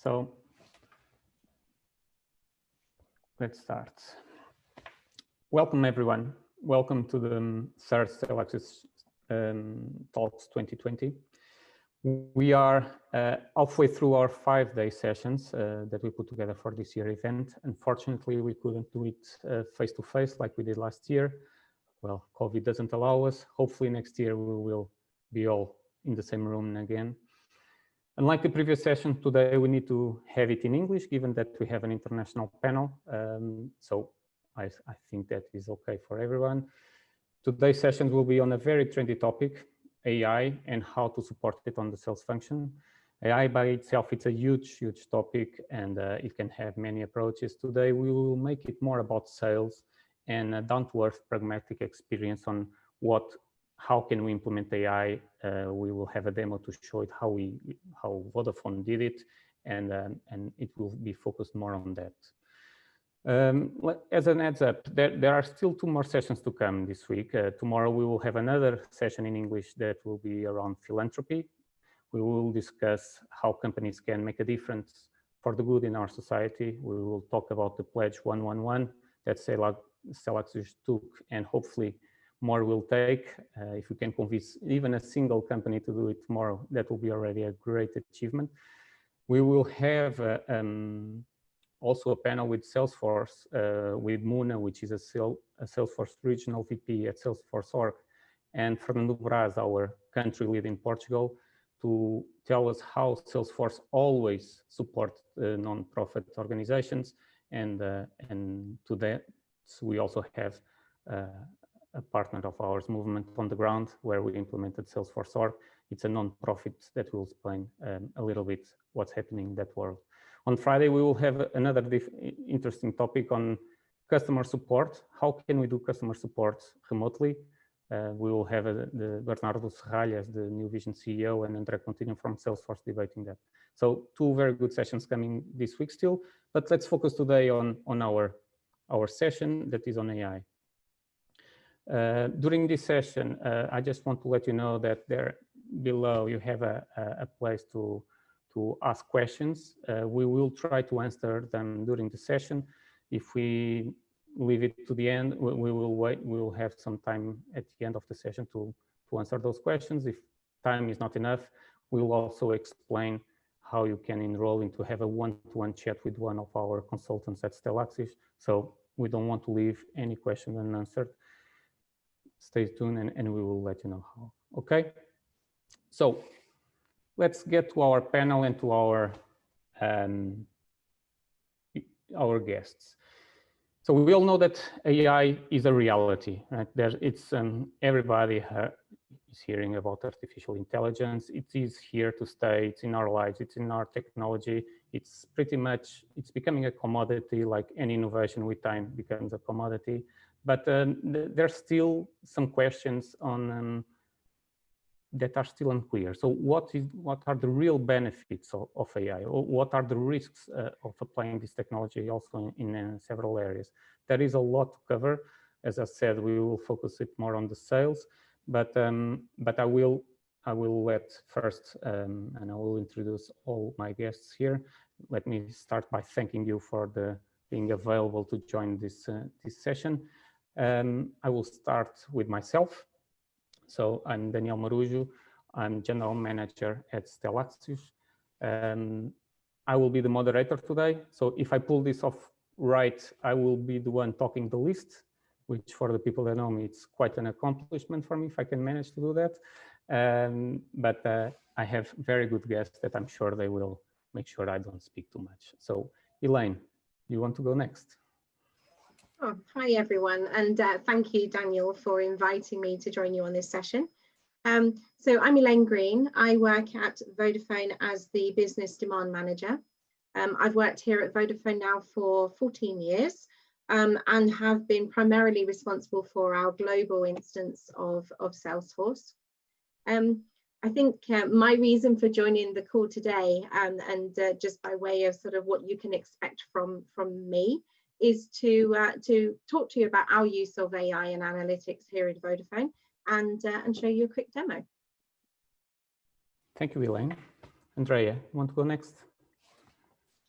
So let's start. Welcome everyone. Welcome to the third Stellaxius Talks 2020. We are halfway through our 5-day sessions that we put together for this year event. Unfortunately, we couldn't do it face-to-face like we did last year. Well, COVID doesn't allow us. Hopefully next year we will be all in the same room again. Unlike the previous session, today we need to have it in English, given that we have an international panel. So I think that is okay for everyone. Today's session will be on a very trendy topic, AI and how to support it on the sales function. AI by itself, it's a huge topic, and it can have many approaches. Today we will make it more about sales and a down-to-earth pragmatic experience on how can we implement AI. We will have a demo to show it how Vodafone did it, and it will be focused more on that. As an heads up, there are still 2 more sessions to come this week. Tomorrow we will have another session in English that will be around philanthropy. We will discuss how companies can make a difference for the good in our society. We will talk about the Pledge 111 that Stellaxius took, and hopefully more will take. If we can convince even a single company to do it tomorrow, that will be already a great achievement. We will have also a panel with Salesforce, with Muna, which is a Salesforce regional VP at Salesforce.org, and Fernando Braz, our country lead in Portugal, to tell us how Salesforce always supports non-profit organizations. And to that, we also have a partner of ours, Movement on the Ground, where we implemented Salesforce.org. It's a non-profit that will explain a little bit what's happening in that world. On Friday, we will have another interesting topic on customer support. How can we do customer support remotely? We will have the Bernardo Serralhas, the New Vision CEO, and André Contino from Salesforce debating that. So 2 very good sessions coming this week still, but let's focus today on our session that is on AI. During this session, I just want to let you know that there below you have a place to ask questions. We will try to answer them during the session. If we leave it to the end, we will wait. We will have some time at the end of the session to answer those questions. If time is not enough, we will also explain how you can enroll into have a one-to-one chat with one of our consultants at Stellaxius. So we don't want to leave any question unanswered. Stay tuned and we will let you know how. Okay, so let's get to our panel and to our guests. So we all know that AI is a reality, right? Everybody is hearing about artificial intelligence. It is here to stay. It's in our lives. It's in our technology. It's becoming a commodity, like any innovation with time becomes a commodity. But there's still some questions on that are still unclear. So what are the real benefits of AI? Or what are the risks of applying this technology also in several areas? There is a lot to cover. As I said, we will focus it more on the sales, but I will let first, and I will introduce all my guests here. Let me start by thanking you for being available to join this session. I will start with myself. So I'm Daniel Marujo. I'm General Manager at Stellaxius. I will be the moderator today. So if I pull this off right, I will be the one talking the least, which for the people that know me, it's quite an accomplishment for me if I can manage to do that. But I have very good guests that I'm sure they will make sure I don't speak too much. So Elaine, you want to go next? Oh, hi everyone, and thank you, Daniel, for inviting me to join you on this session. So I'm Elaine Green. I work at Vodafone as the Business Demand Manager. I've worked here at Vodafone now for 14 years and have been primarily responsible for our global instance of Salesforce. I think my reason for joining the call today, and just by way of sort of what you can expect from me, is to talk to you about our use of AI and analytics here at Vodafone and show you a quick demo. Thank you, Elaine. Andrea, you want to go next?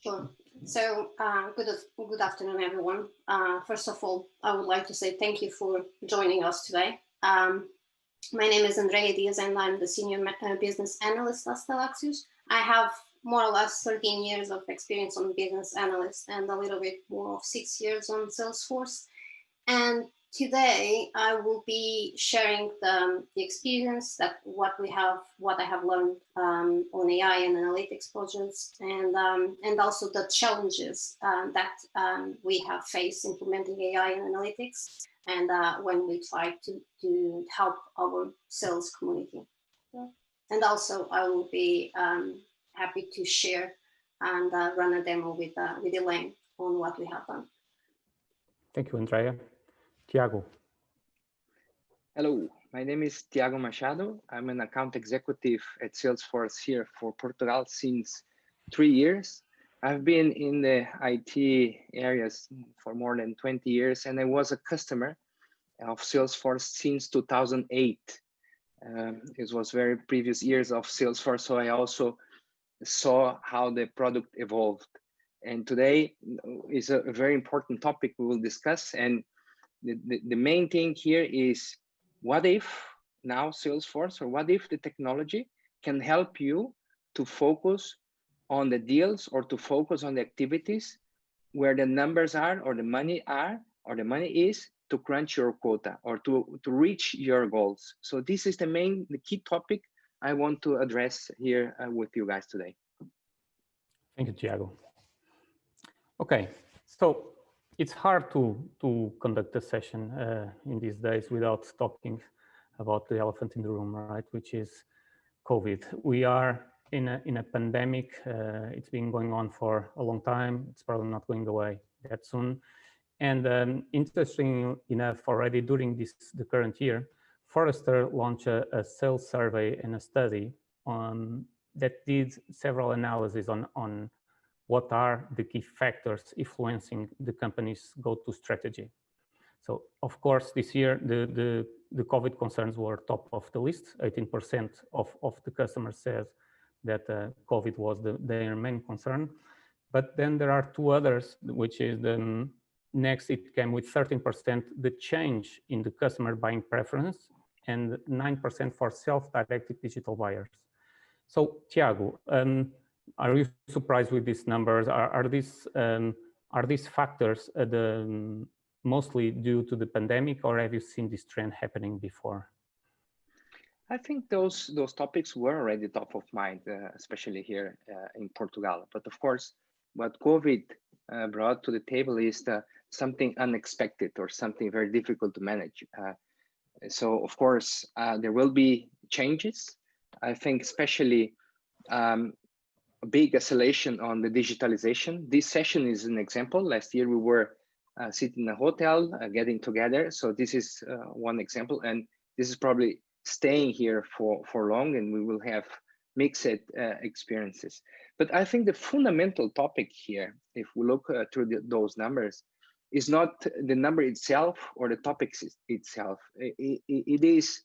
Sure. So good afternoon, everyone. First of all, I would like to say thank you for joining us today. My name is Andrea Diaz, and I'm the Senior Business Analyst at Stellaxius. I have more or less 13 years of experience on business analyst and a little bit more of 6 years on Salesforce. And today I will be sharing the experience that what I have learned on AI and analytics projects, and also the challenges that we have faced implementing AI and analytics, and when we try to help our sales community. And also I will be happy to share and run a demo with Elaine on what we have done. Thank you, Andrea. Tiago. Hello, my name is Tiago Machado. I'm an account executive at Salesforce here for Portugal since 3 years. I've been in the IT areas for more than 20 years, and I was a customer of Salesforce since 2008. It was very previous years of Salesforce, so I also saw how the product evolved. And today is a very important topic we will discuss. And the main thing here is, what if now Salesforce, or what if the technology can help you to focus on the deals, or to focus on the activities where the numbers are, or the money is to crunch your quota, or to reach your goals. So this is the key topic I want to address here with you guys today. Thank you, Tiago. Okay, so it's hard to conduct a session in these days without talking about the elephant in the room, right? Which is COVID. We are in a pandemic. It's been going on for a long time. It's probably not going away that soon. And interesting enough, already during the current year, Forrester launched a sales survey and a study that did several analyses on what are the key factors influencing the company's go-to strategy. So, of course, this year, the COVID concerns were top of the list. 18% of the customers said that COVID was their main concern. But then there are two others, which is the next, it came with 13%, the change in the customer buying preference, and 9% for self-directed digital buyers. So, Tiago, are you surprised with these numbers? Are these factors mostly due to the pandemic, or have you seen this trend happening before? I think those topics were already top of mind, especially here in Portugal. But of course, what COVID brought to the table is something unexpected, or something very difficult to manage. So of course, there will be changes. I think especially a big acceleration on the digitalization. This session is an example. Last year we were sitting in a hotel, getting together. So this is one example, and this is probably staying here for long, and we will have mixed experiences. But I think the fundamental topic here, if we look through those numbers, is not the number itself or the topics itself. It is,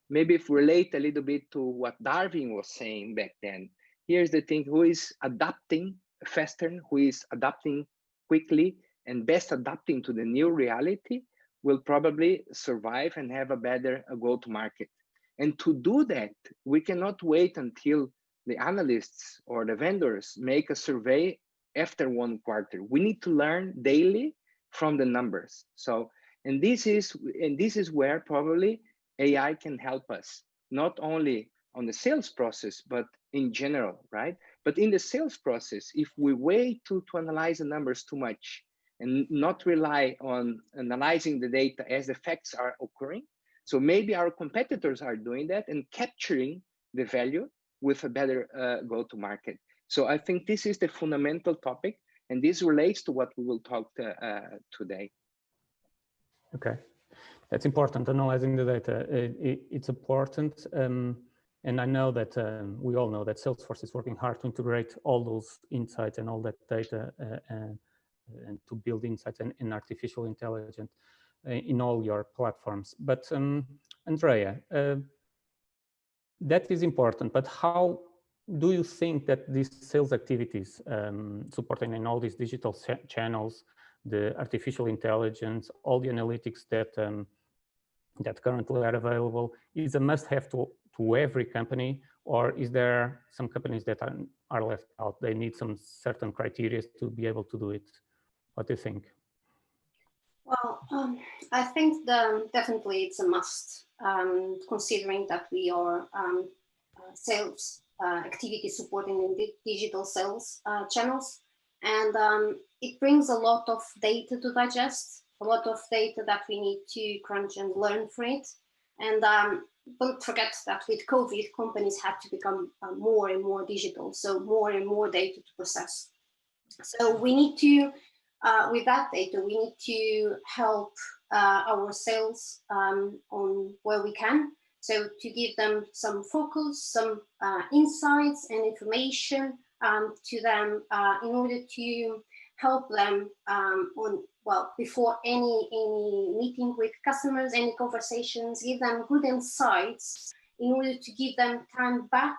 maybe if we relate a little bit to what Darwin was saying back then. Here's the thing: who is adapting faster, who is adapting quickly and best adapting to the new reality, will probably survive and have a better go-to-market. And to do that, we cannot wait until the analysts or the vendors make a survey after 1 quarter. We need to learn daily from the numbers. So, and this is where probably AI can help us, not only on the sales process, but in general, right? But in the sales process, if we wait to analyze the numbers too much and not rely on analyzing the data as the facts are occurring, so maybe our competitors are doing that and capturing the value with a better go-to-market. So I think this is the fundamental topic, and this relates to what we will talk today. Okay, that's important. Analyzing the data, it's important. And I know that we all know that Salesforce is working hard to integrate all those insights and all that data and to build insights and artificial intelligence in all your platforms. But Andrea, that is important, but how do you think that these sales activities supporting in all these digital channels, the artificial intelligence, all the analytics that that currently are available, is a must-have to every company, or is there some companies that are left out? They need some certain criteria to be able to do it. What do you think? Well, I think definitely it's a must, considering that we are sales activity supporting in the digital sales channels. And it brings a lot of data to digest, a lot of data that we need to crunch and learn from it. And don't forget that with COVID, companies had to become more and more digital, so more and more data to process. So we need to, with that data, we need to help our sales on where we can. So to give them some focus, some insights and information to them in order to help them on, well, before any meeting with customers, any conversations, give them good insights in order to give them time back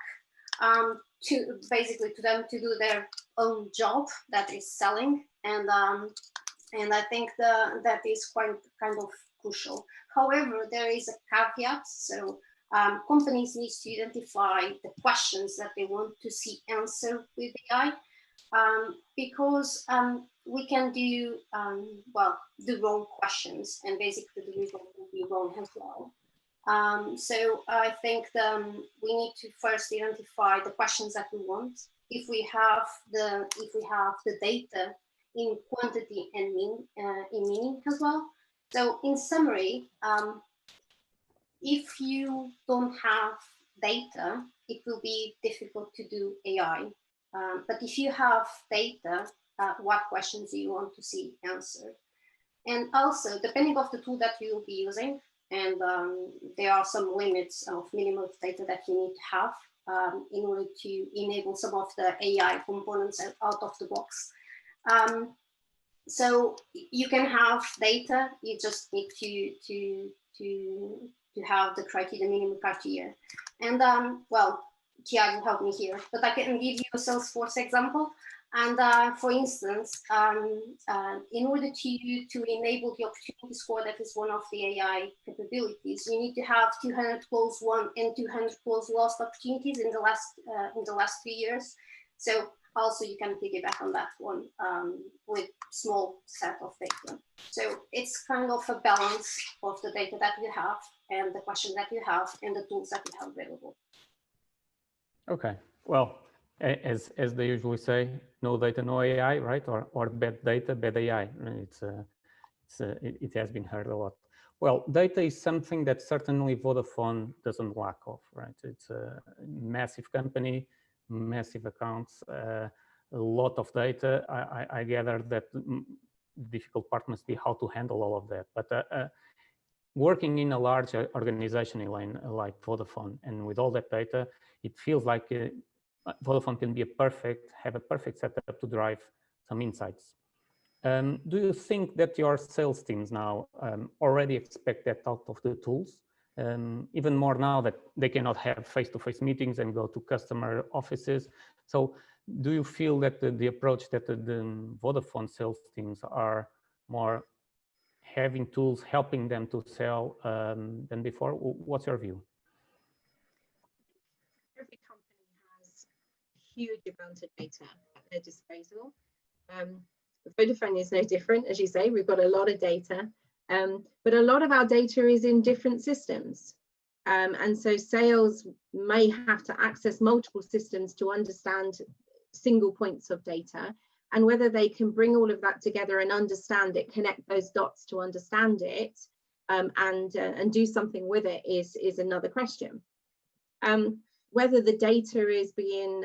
to basically to them to do their own job, that is selling. And I think that is quite kind of crucial. However, there is a caveat. So companies need to identify the questions that they want to see answered with AI, because we can do, well, the wrong questions, and basically the result will be wrong as well. So I think we need to first identify the questions that we want. If we have the data in quantity and in meaning as well. So in summary, if you don't have data, it will be difficult to do AI. But if you have data, what questions do you want to see answered? And also, depending on the tool that you will be using, and there are some limits of minimum data that you need to have in order to enable some of the AI components out of the box. So you can have data, you just need to have the criteria, the minimum criteria. And well, Tiago will help me here, but I can give you a Salesforce example. And for instance, in order to enable the opportunity score, that is one of the AI capabilities, you need to have 200 close won and 200 close lost opportunities in the last 3 years. So also you can piggyback on that one with small set of data. So it's kind of a balance of the data that you have and the questions that you have and the tools that you have available. Okay, well, as they usually say, no data, no AI, right? Or bad data, bad AI. It has been heard a lot. Well, data is something that certainly Vodafone doesn't lack of, right? It's a massive company, massive accounts, a lot of data. I gather that the difficult part must be how to handle all of that. But working in a large organization, Elaine, like Vodafone, and with all that data, it feels like Vodafone can be have a perfect setup to drive some insights. Do you think that your sales teams now already expect that out of the tools? Even more now that they cannot have face-to-face meetings and go to customer offices. So do you feel that the approach that the Vodafone sales teams are more having tools helping them to sell than before? What's your view? Every company has a huge amount of data at their disposal. Vodafone is no different, as you say. We've got a lot of data, but a lot of our data is in different systems. And so sales may have to access multiple systems to understand single points of data, and whether they can bring all of that together and understand it, connect those dots to understand it, and do something with it is another question. Whether the data is being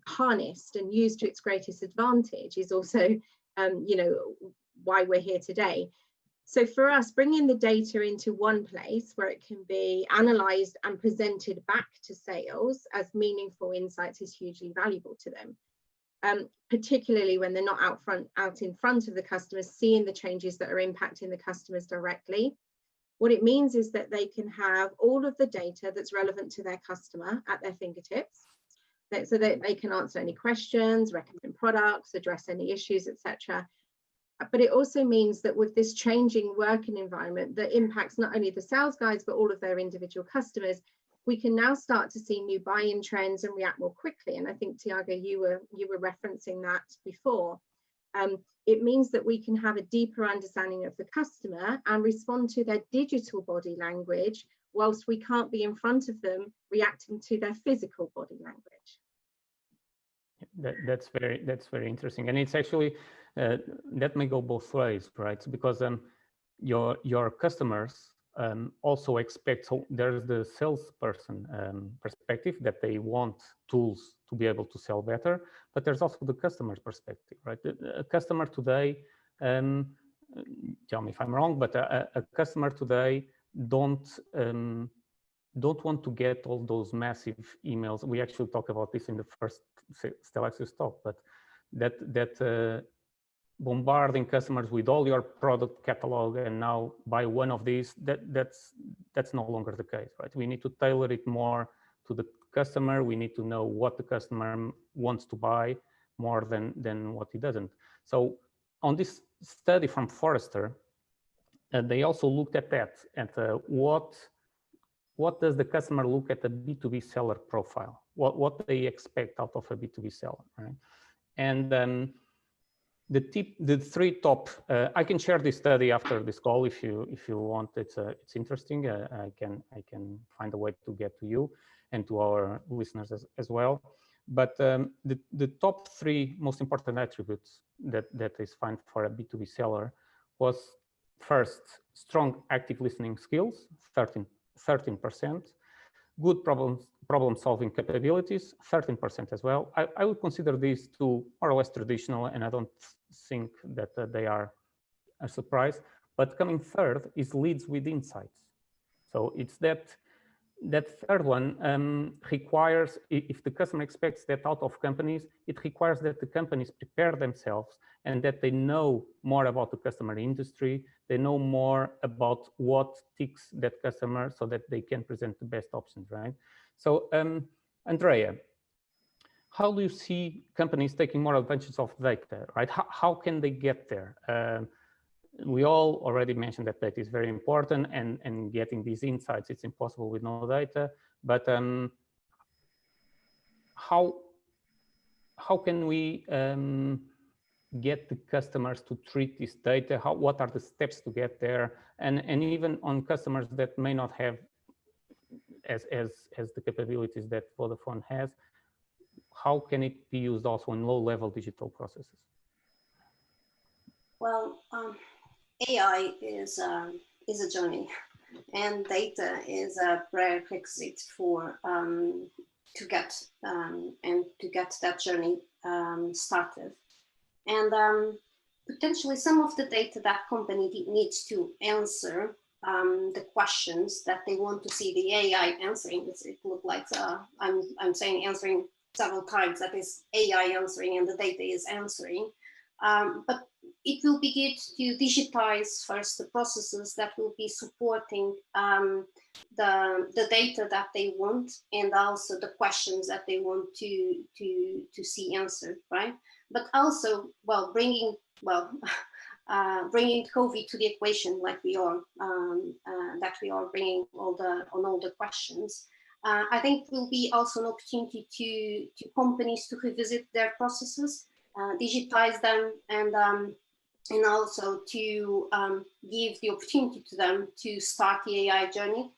harnessed and used to its greatest advantage is also, you know, why we're here today. So for us, bringing the data into one place where it can be analysed and presented back to sales as meaningful insights is hugely valuable to them, particularly when they're not out in front of the customers, seeing the changes that are impacting the customers directly. What it means is that they can have all of the data that's relevant to their customer at their fingertips. so that they can answer any questions, recommend products, address any issues, etc. But it also means that with this changing working environment that impacts not only the sales guys, but all of their individual customers, we can now start to see new buy-in trends and react more quickly. And I think, Tiago, you were referencing that before. It means that we can have a deeper understanding of the customer and respond to their digital body language, whilst we can't be in front of them reacting to their physical body language. That's very interesting, and it's actually that may go both ways, right? Because your customers also expect, so there's the salesperson perspective that they want tools to be able to sell better, but there's also the customer's perspective, right? A customer today, tell me if I'm wrong, but a customer today don't want to get all those massive emails. We actually talked about this in the first Stellaxius talk, but that bombarding customers with all your product catalog and now buy one of these, that's no longer the case, right? We need to tailor it more to the customer. We need to know what the customer wants to buy more than what he doesn't. So on this study from Forrester, they also looked at that, at what does the customer look at a B2B seller profile? What they expect out of a B2B seller, right? And the three top, I can share this study after this call if you want. It's interesting. I can find a way to get to you and to our listeners as well. But the top three most important attributes that is found for a B2B seller was, first, strong active listening skills, 13%, good problem-solving capabilities, 13% as well. I would consider these two more or less traditional, and I don't think that they are a surprise. But coming third is leads with insights. So it's that third one requires, if the customer expects that out of companies, it requires that the companies prepare themselves and that they know more about the customer industry. They know more about what ticks that customer so that they can present the best options, right? So, Andrea, how do you see companies taking more advantage of data, right? How can they get there? We all already mentioned that data is very important, and getting these insights, it's impossible with no data. But how can we get the customers to treat this data? What are the steps to get there? And even on customers that may not have as the capabilities that Vodafone has, how can it be used also in low-level digital processes? Well, AI is a journey, and data is a prerequisite for to get that journey started. And potentially some of the data that company needs to answer the questions that they want to see the AI answering. It looks like I'm saying answering several times, that is AI answering and the data is answering. But it will be good to digitize first the processes that will be supporting the data that they want, and also the questions that they want to see answered, right? But also, well, bringing COVID to the equation, like we are, that we are bringing all the questions. I think will be also an opportunity to companies to revisit their processes, digitize them, and also to give the opportunity to them to start the AI journey.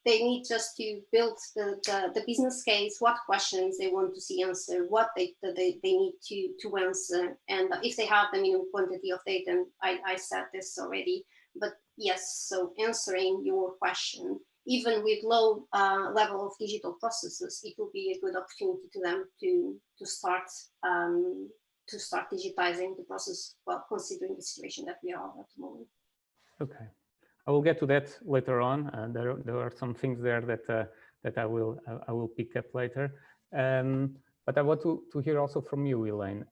They need just to build the business case, what questions they want to see answered, what they need to answer, and if they have the minimum quantity of data. And I said this already, but yes, so answering your question, even with low level of digital processes, it will be a good opportunity to them to start digitizing the process, well, considering the situation that we are at the moment. Okay, I will get to that later on. There are some things there that I will pick up later. But I want to hear also from you, Elaine.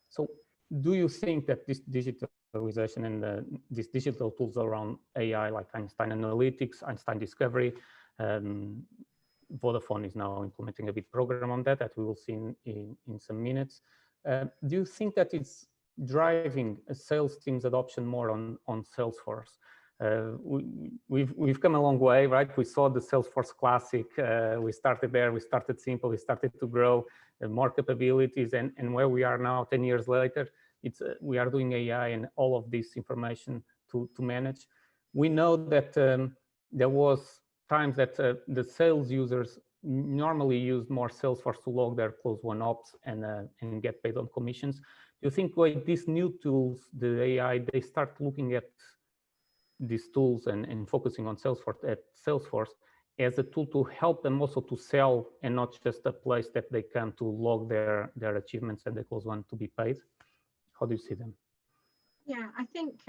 So, do you think that this digitalization and these digital tools around AI, like Einstein Analytics, Einstein Discovery, Vodafone is now implementing a big program on that we will see in some minutes. Do you think that it's driving a sales team's adoption more on Salesforce? We've come a long way, right? We saw the Salesforce Classic. We started there. We started simple. We started to grow more capabilities, and where we are now, 10 years later, we are doing AI and all of this information to manage. We know that there was times that the sales users normally used more Salesforce to log their close won ops and get paid on commissions. Do you think with these new tools, the AI, they start looking at these tools and focusing on Salesforce as a tool to help them also to sell, and not just a place that they come to log their achievements and the close one to be paid? How do you see them? Yeah, I think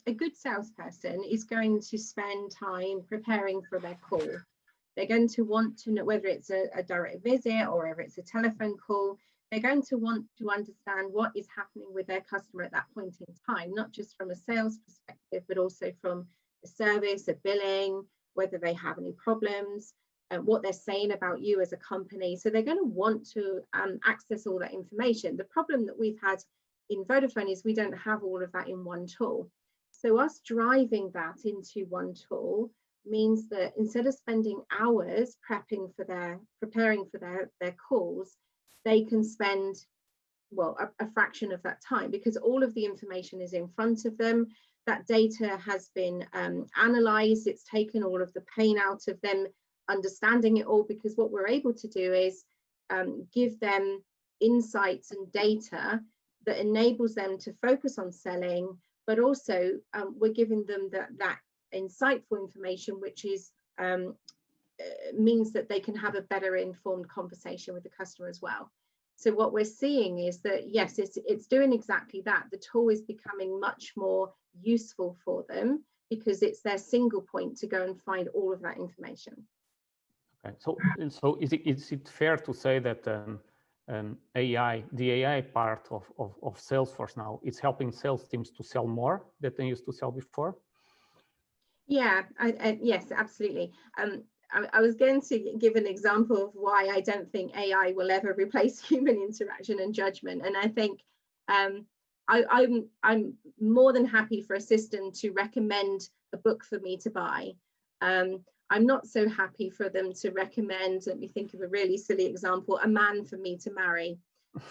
a good salesperson is going to spend time preparing for their call. They're going to want to know whether it's a direct visit or whether it's a telephone call. They're going to want to understand what is happening with their customer at that point in time, not just from a sales perspective, but also from a service, a billing, whether they have any problems, what they're saying about you as a company. So they're going to want to access all that information. The problem that we've had in Vodafone is we don't have all of that in one tool. So us driving that into one tool means that instead of spending hours preparing for their calls, they can spend, well, a fraction of that time, because all of the information is in front of them. That data has been analyzed. It's taken all of the pain out of them understanding it all, because what we're able to do is give them insights and data that enables them to focus on selling, but also we're giving them that insightful information, which is means that they can have a better informed conversation with the customer as well. So what we're seeing is that, yes, it's doing exactly that. The tool is becoming much more useful for them because it's their single point to go and find all of that information. Okay, so is it fair to say that the AI part of Salesforce now, it's helping sales teams to sell more than they used to sell before? Yeah, yes, absolutely. I was going to give an example of why I don't think AI will ever replace human interaction and judgment. And I think I'm more than happy for a system to recommend a book for me to buy. I'm not so happy for them to recommend, let me think of a really silly example, a man for me to marry.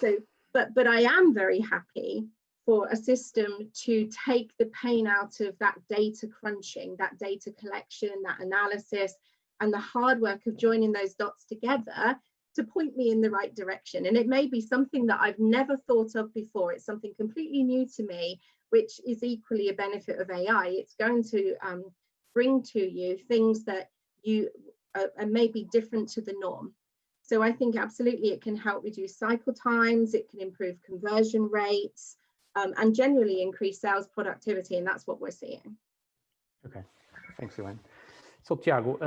So, but I am very happy for a system to take the pain out of that data crunching, that data collection, that analysis, and the hard work of joining those dots together to point me in the right direction. And it may be something that I've never thought of before. It's something completely new to me, which is equally a benefit of AI. It's going to bring to you things that you are maybe different to the norm. So I think absolutely it can help reduce cycle times, it can improve conversion rates, and generally increase sales productivity, and that's what we're seeing. Okay, thanks, Elaine. So Tiago,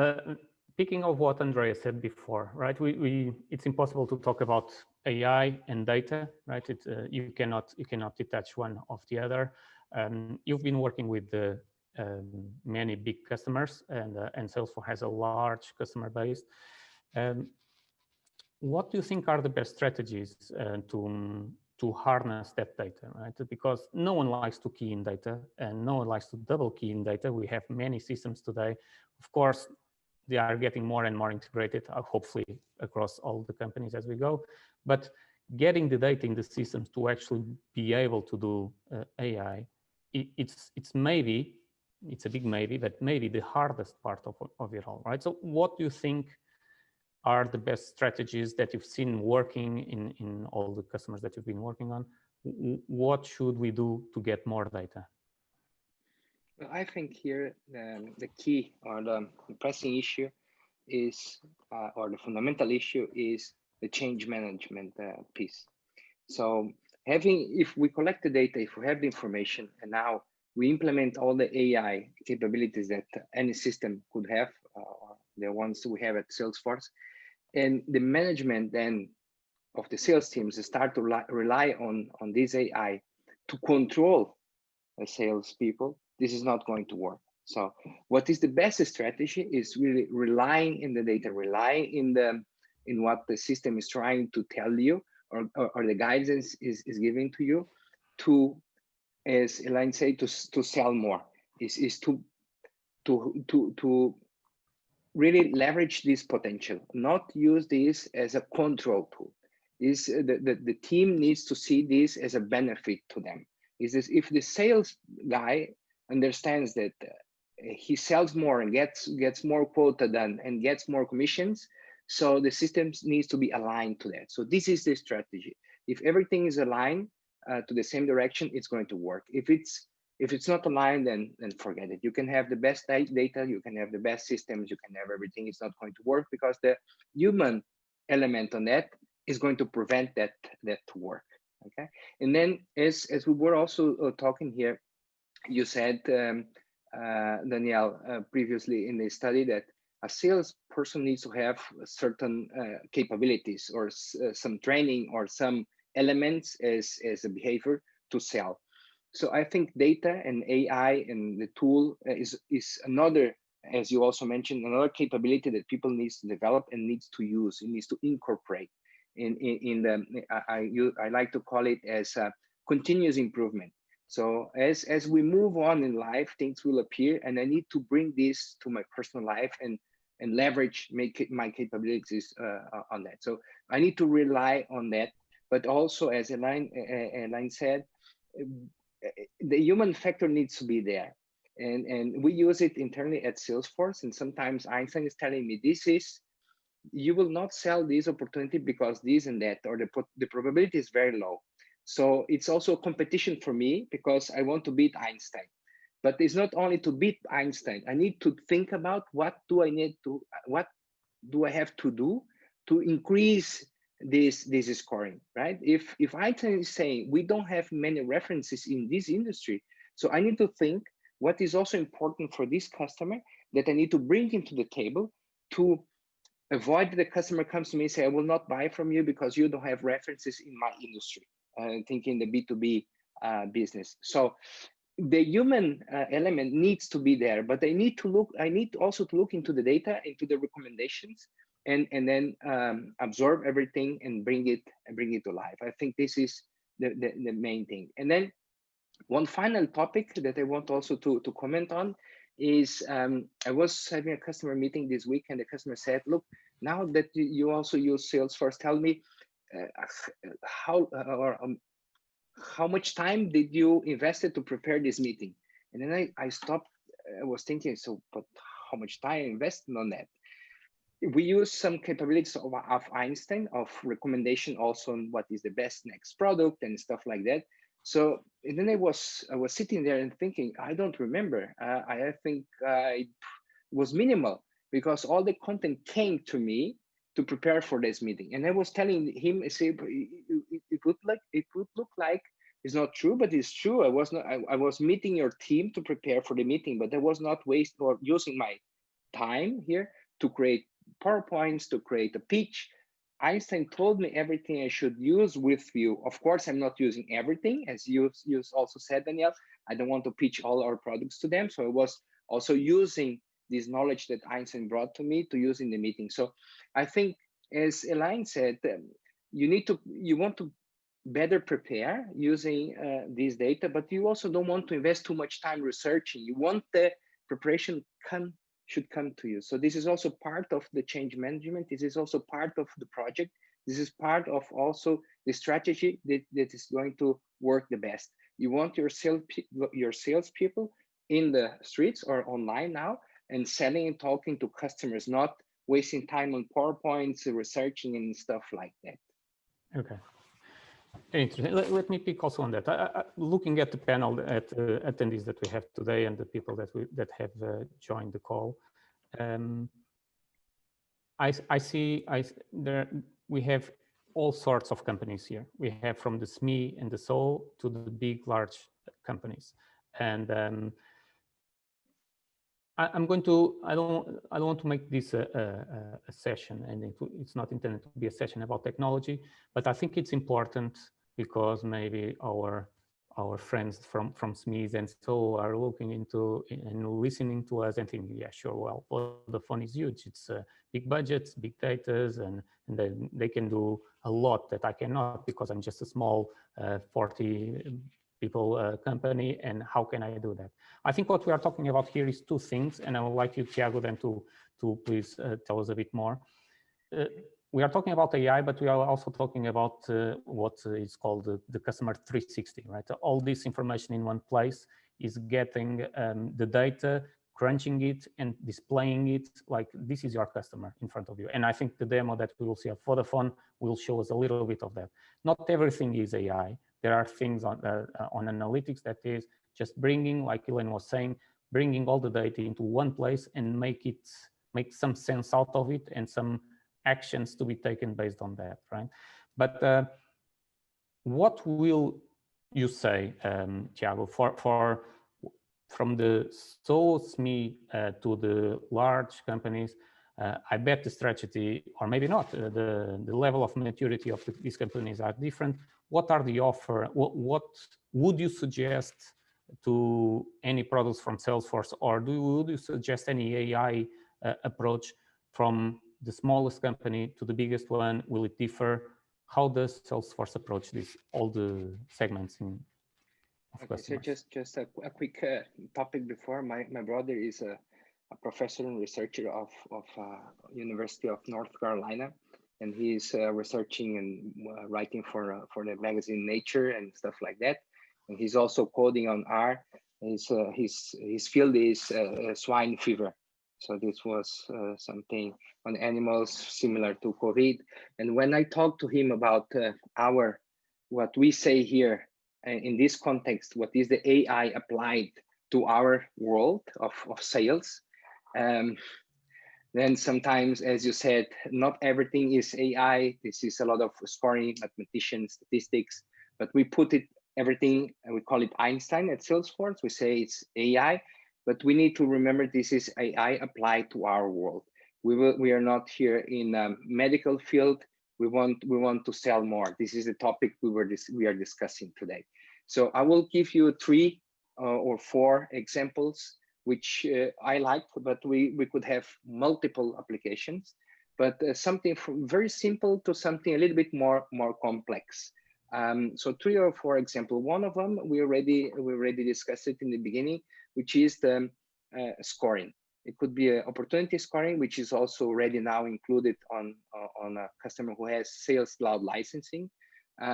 picking up what Andrea said before, right? It's impossible to talk about AI and data, right? You cannot detach one of the other. You've been working with the many big customers, and Salesforce has a large customer base. What do you think are the best strategies to harness that data, right? Because no one likes to key in data, and no one likes to double key in data. We have many systems today. Of course, they are getting more and more integrated, hopefully across all the companies as we go. But getting the data in the systems to actually be able to do AI, it's a big maybe, but maybe the hardest part of it all, right? So what do you think are the best strategies that you've seen working in all the customers that you've been working on? What should we do to get more data? Well, I think here the key or the pressing issue is, or the fundamental issue is the change management piece. So if we collect the data, if we have the information, and now we implement all the AI capabilities that any system could have, the ones we have at Salesforce, and the management then of the sales teams start to rely on this AI to control the salespeople, this is not going to work. So what is the best strategy is really relying in the data, relying in what the system is trying to tell you, or the guidance is giving to you, to, as Elaine said, to sell more, is to really leverage this potential, not use this as a control tool. This the team needs to see this as a benefit to them. Is this, if the sales guy understands that he sells more and gets more quota done and gets more commissions, so the systems needs to be aligned to that. So this is the strategy. If everything is aligned to the same direction, it's going to work. If it's not aligned, then forget it. You can have the best data, you can have the best systems, you can have everything. It's not going to work because the human element on that is going to prevent that to work. Okay. And then as we were also talking here, you said, Danielle, previously in the study, that a salesperson needs to have certain capabilities or some training or some elements as a behavior to sell. So I think data and AI and the tool is another, as you also mentioned, another capability that people needs to develop and needs to use. It needs to incorporate in the, I like to call it as a continuous improvement. So as we move on in life, things will appear, and I need to bring this to my personal life and leverage my capabilities on that. So I need to rely on that, but also, as Elaine said, the human factor needs to be there, and we use it internally at Salesforce. And sometimes Einstein is telling me, this is, you will not sell this opportunity because this and that, or the probability is very low. So it's also a competition for me because I want to beat Einstein. But it's not only to beat Einstein. I need to think about what do I have to do to increase this scoring, right? If Einstein is saying we don't have many references in this industry, so I need to think what is also important for this customer that I need to bring him to the table to avoid the customer comes to me and say, I will not buy from you because you don't have references in my industry. Thinking the B2B business. So the human element needs to be there, but I need also to look into the data, into the recommendations, and then absorb everything and bring it to life. I think this is the main thing. And then one final topic that I want also to comment on is I was having a customer meeting this week, and the customer said, look, now that you also use Salesforce, tell me how much time did you invested to prepare this meeting? And then I stopped. I was thinking, so, but how much time I invested on that? We use some capabilities of Einstein, of recommendation, also on what is the best next product and stuff like that. So, and then I was sitting there and thinking, I don't remember. I think it was minimal because all the content came to me to prepare for this meeting. And I was telling him, I say, it would look like it's not true, but it's true. I was meeting your team to prepare for the meeting, but I was not wasting or using my time here to create PowerPoints, to create a pitch. Einstein told me everything I should use with you. Of course, I'm not using everything, as you also said, Danielle. I don't want to pitch all our products to them. So I was also using this knowledge that Einstein brought to me to use in the meeting. So I think, as Elaine said, you want to better prepare using this data, but you also don't want to invest too much time researching. You want the preparation should come to you. So this is also part of the change management. This is also part of the project. This is part of also the strategy that is going to work the best. You want your salespeople in the streets or online now and selling and talking to customers, not wasting time on PowerPoints, researching and stuff like that. Okay. Interesting. Let me pick also on that. Looking at the panel, at attendees that we have today and the people that have joined the call, I see we have all sorts of companies here. We have from the SME and the SOL to the big, large companies, and I don't want to make this a session, and it's not intended to be a session about technology, but I think it's important because maybe our our friends from SMEs and so are looking into and listening to us and thinking, yeah, sure, well, Vodafone is huge. It's big budgets, big datas, and they can do a lot that I cannot because I'm just a small 40 people company. And how can I do that? I think what we are talking about here is two things, and I would like you, Tiago, then to please tell us a bit more. We are talking about AI, but we are also talking about what is called the customer 360, right? All this information in one place is getting the data, crunching it and displaying it like this is your customer in front of you. And I think the demo that we will see at Vodafone will show us a little bit of that. Not everything is AI. There are things on analytics that is just bringing, like Elaine was saying, bringing all the data into one place and make some sense out of it and some actions to be taken based on that, right? But what will you say, Tiago, from the SME to the large companies? I bet the strategy, or maybe not, the level of maturity of these companies are different. What are the offer? What would you suggest to any products from Salesforce, or would you suggest any AI approach from the smallest company to the biggest one? Will it differ? How does Salesforce approach this, all the segments of customers? So just a quick topic before. My brother is a professor and researcher of University of North Carolina, and he's researching and writing for the magazine Nature and stuff like that. And he's also coding on R. His field is swine fever. So this was something on animals similar to COVID. And when I talked to him about what we say here in this context, what is the AI applied to our world of sales, then sometimes, as you said, not everything is AI. This is a lot of scoring, mathematician, statistics, but we put everything, and we call it Einstein at Salesforce. We say it's AI, but we need to remember this is AI applied to our world. We are not here in a medical field. We want to sell more. This is the topic we are discussing today. So I will give you 3 or 4 examples which I like, but we could have multiple applications. But something from very simple to something a little bit more complex. So 3 or 4 examples. One of them we already discussed it in the beginning, which is the scoring. It could be opportunity scoring, which is also already now included on a customer who has Sales Cloud licensing.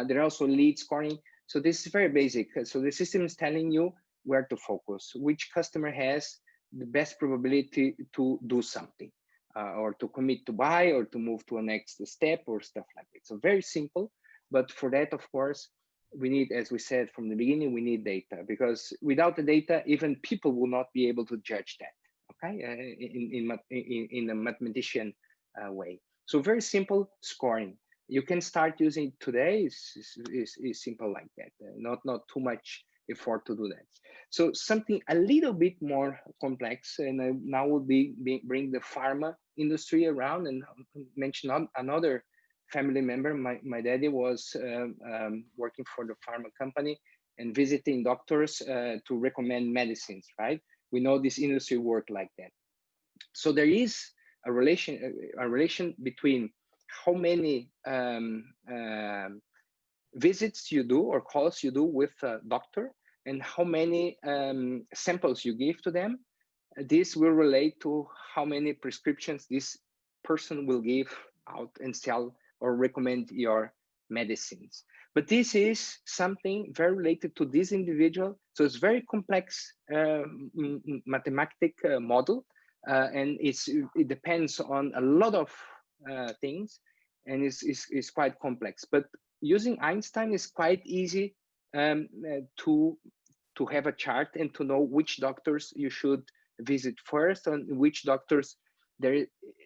There are also lead scoring. So this is very basic. So the system is telling you where to focus, which customer has the best probability to do something, or to commit to buy, or to move to a next step, or stuff like that. So very simple. But for that, of course, we need, as we said from the beginning, we need data, because without the data, even people will not be able to judge that. Okay, in a mathematician way. So very simple scoring. You can start using it today. Is simple like that. Not too much effort to do that. So something a little bit more complex, and I now will bring the pharma industry around and mention another family member. My daddy was working for the pharma company and visiting doctors to recommend medicines, right? We know this industry work like that. So there is a relation between how many visits you do or calls you do with a doctor and how many samples you give to them. This will relate to how many prescriptions this person will give out and sell or recommend your medicines. But this is something very related to this individual. So it's very complex mathematical model, and it depends on a lot of things, and it's quite complex. But using Einstein is quite easy to have a chart and to know which doctors you should visit first and which doctors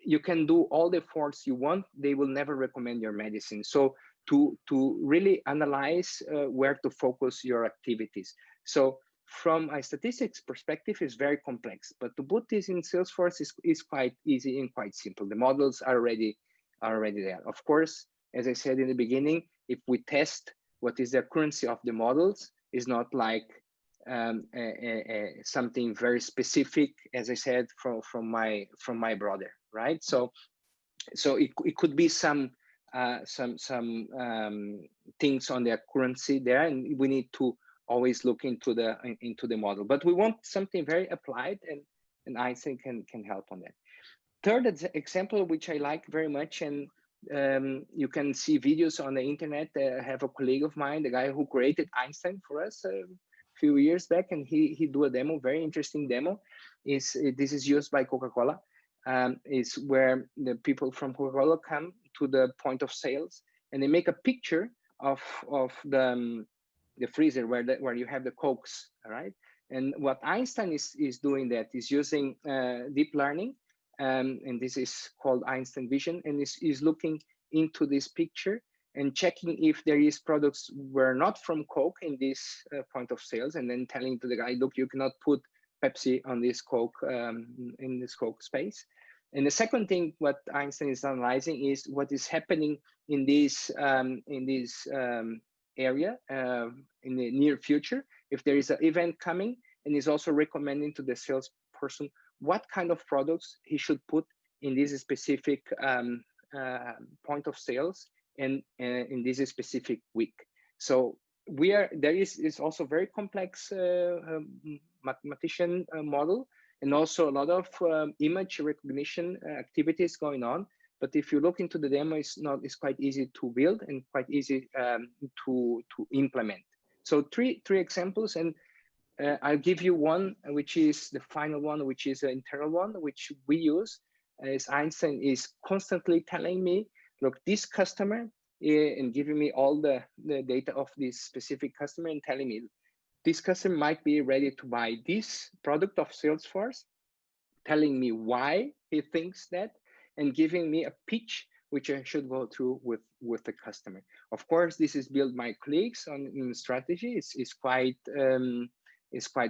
you can do all the efforts you want, they will never recommend your medicine. So to really analyze where to focus your activities. So from a statistics perspective, is very complex, but to put this in Salesforce is quite easy and quite simple. The models are already there. Of course, as I said in the beginning, if we test what is the accuracy of the models, is not like something very specific, as I said, from my brother, right? So it could be some things on the accuracy there, and we need to always look into the model. But we want something very applied, and Einstein can help on that. Third example, which I like very much, and you can see videos on the internet. I have a colleague of mine, the guy who created Einstein for us a few years back, and he do a demo, very interesting demo. This is used by Coca-Cola. Is where the people from Coca-Cola come to the point of sales, and they make a picture of the freezer where you have the Cokes, right? And what Einstein is doing that is using deep learning, and this is called Einstein Vision, and is looking into this picture and checking if there is products were not from Coke in this point of sales, and then telling to the guy, look, you cannot put Pepsi on this Coke in this Coke space. And the second thing what Einstein is analyzing is what is happening in this area in the near future, if there is an event coming, and is also recommending to the salesperson what kind of products he should put in this specific point of sales and in this specific week. So there is also very complex mathematician model, and also a lot of image recognition activities going on. But if you look into the demo, it's quite easy to build and quite easy to implement. So three examples, and I'll give you one, which is the final one, which is an internal one, which we use. As Einstein is constantly telling me, look, this customer, and giving me all the data of this specific customer, and telling me this customer might be ready to buy this product of Salesforce, telling me why he thinks that, and giving me a pitch which I should go through with the customer. Of course, this is built by colleagues in strategy. It's quite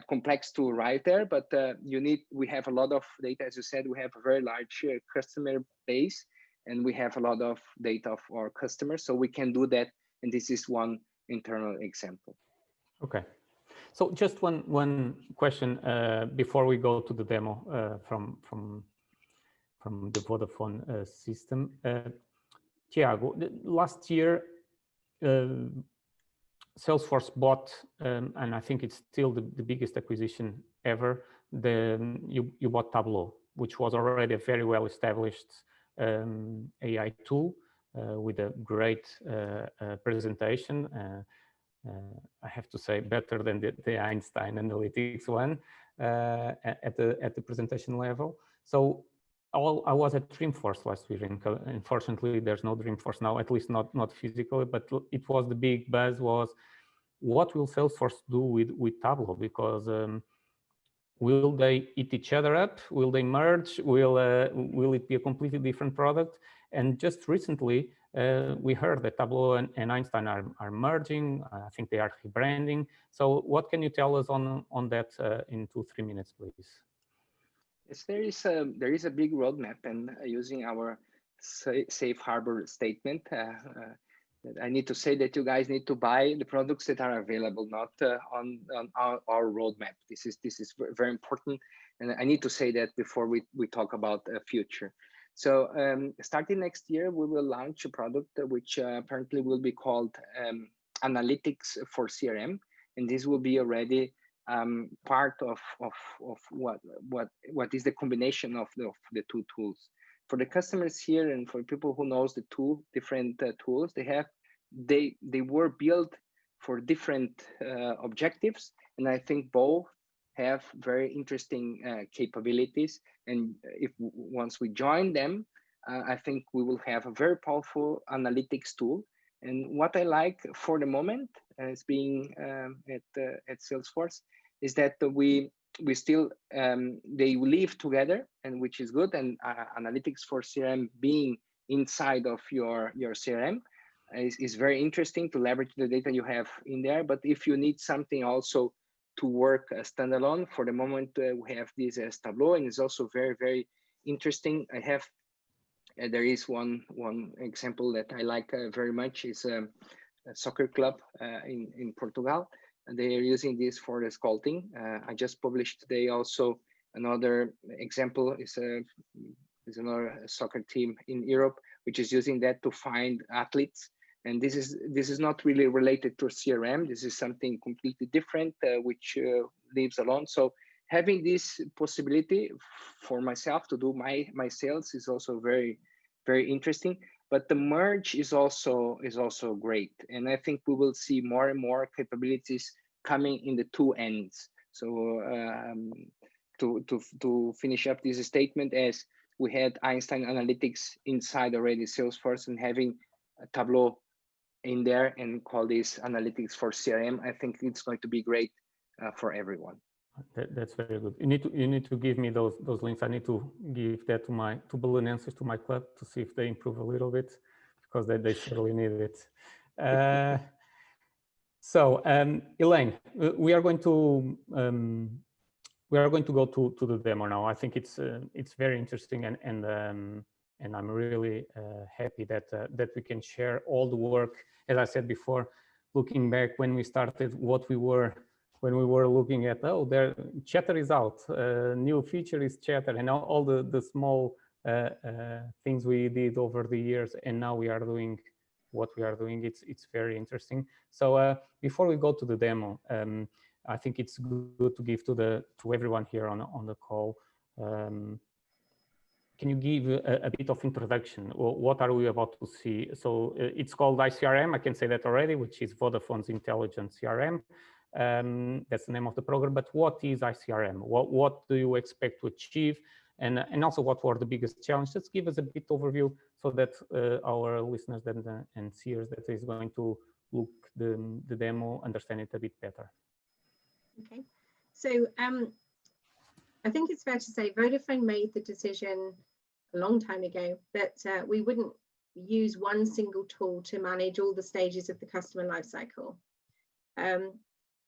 complex to write there, but we have a lot of data. As you said, we have a very large customer base, and we have a lot of data of our customers, so we can do that. And this is one internal example. Okay. So just one question before we go to the demo from the Vodafone system. Tiago, last year, Salesforce bought, and I think it's still the biggest acquisition ever, you bought Tableau, which was already a very well-established AI tool with a great presentation. I have to say, better than the Einstein analytics one at the presentation level. So I was at Dreamforce last week. Unfortunately, there's no Dreamforce now, at least not physically. But it was the big buzz was, what will Salesforce do with Tableau? Because will they eat each other up? Will they merge? Will it be a completely different product? And just recently, we heard that Tableau and Einstein are merging. I think they are rebranding. So what can you tell us on that in 2-3 minutes, please? Yes, there is a big roadmap, and using our safe harbor statement, I need to say that you guys need to buy the products that are available, not on our roadmap. This is very important, and I need to say that before we talk about the future. So starting next year, we will launch a product which apparently will be called Analytics for CRM, and this will be already part of what is the combination of the two tools. For the customers here and for people who knows the two different tools, they were built for different objectives, and I think both have very interesting capabilities. And once we join them, I think we will have a very powerful analytics tool. And what I like for the moment as being at Salesforce is that we still they live together, and which is good. And analytics for CRM being inside of your CRM is very interesting to leverage the data you have in there. But if you need something also to work standalone, for the moment we have this as Tableau, and it's also very, very interesting. There is one example that I like very much is a soccer club in Portugal, They are using this for the scouting. I just published today also another example is another soccer team in Europe, which is using that to find athletes. And this is not really related to CRM. This is something completely different, which lives alone. So having this possibility for myself to do my sales is also very, very interesting. But the merge is also great, and I think we will see more and more capabilities coming in the two ends. So to finish up this statement, as we had Einstein Analytics inside already Salesforce, and having a Tableau in there and call this analytics for CRM, I think it's going to be great for everyone. That's very good. You need to give me those links. I need to give that to Balloon Answers, to my club, to see if they improve a little bit, because they certainly need it. So Elaine, we are going to go to the demo now. I think it's very interesting, and I'm really happy that we can share all the work. As I said before, looking back when we started, when we were looking at, oh, there, chatter is out, new feature is chatter, and all the small things we did over the years, and now we are doing what we are doing. It's very interesting. So before we go to the demo, I think it's good to give to everyone here on the call. Can you give a bit of introduction? What are we about to see? So it's called iCRM. I can say that already, which is Vodafone's intelligent CRM. That's the name of the program. But what is iCRM? What do you expect to achieve? And also, what were the biggest challenges? Just give us a bit overview so that our listeners and seers that is going to look the demo, understand it a bit better. Okay, so I think it's fair to say Vodafone made the decision a long time ago that we wouldn't use one single tool to manage all the stages of the customer lifecycle.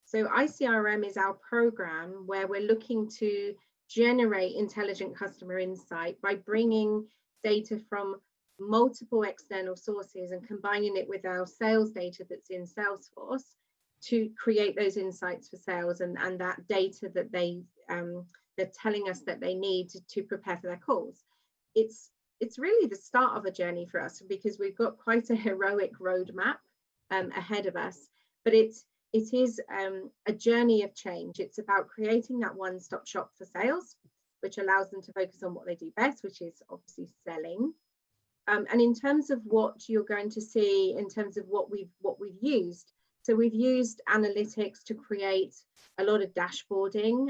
So iCRM is our program where we're looking to generate intelligent customer insight by bringing data from multiple external sources and combining it with our sales data that's in Salesforce to create those insights for sales and that data that they're telling us that they need to prepare for their calls. It's really the start of a journey for us, because we've got quite a heroic roadmap ahead of us, but it is a journey of change. It's about creating that one-stop shop for sales, which allows them to focus on what they do best, which is obviously selling. And in terms of what you're going to see, in terms of what we've used, so we've used analytics to create a lot of dashboarding.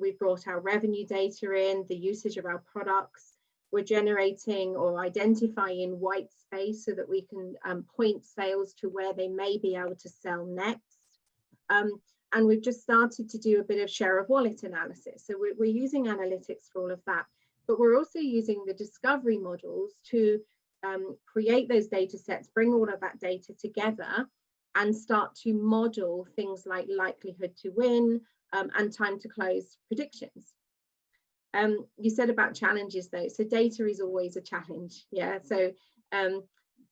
We've brought our revenue data in, the usage of our products. We're generating or identifying white space so that we can point sales to where they may be able to sell next. And we've just started to do a bit of share of wallet analysis. So we're using analytics for all of that, but we're also using the discovery models to create those data sets, bring all of that data together, and start to model things like likelihood to win and time to close predictions. You said about challenges though, so data is always a challenge. Yeah, so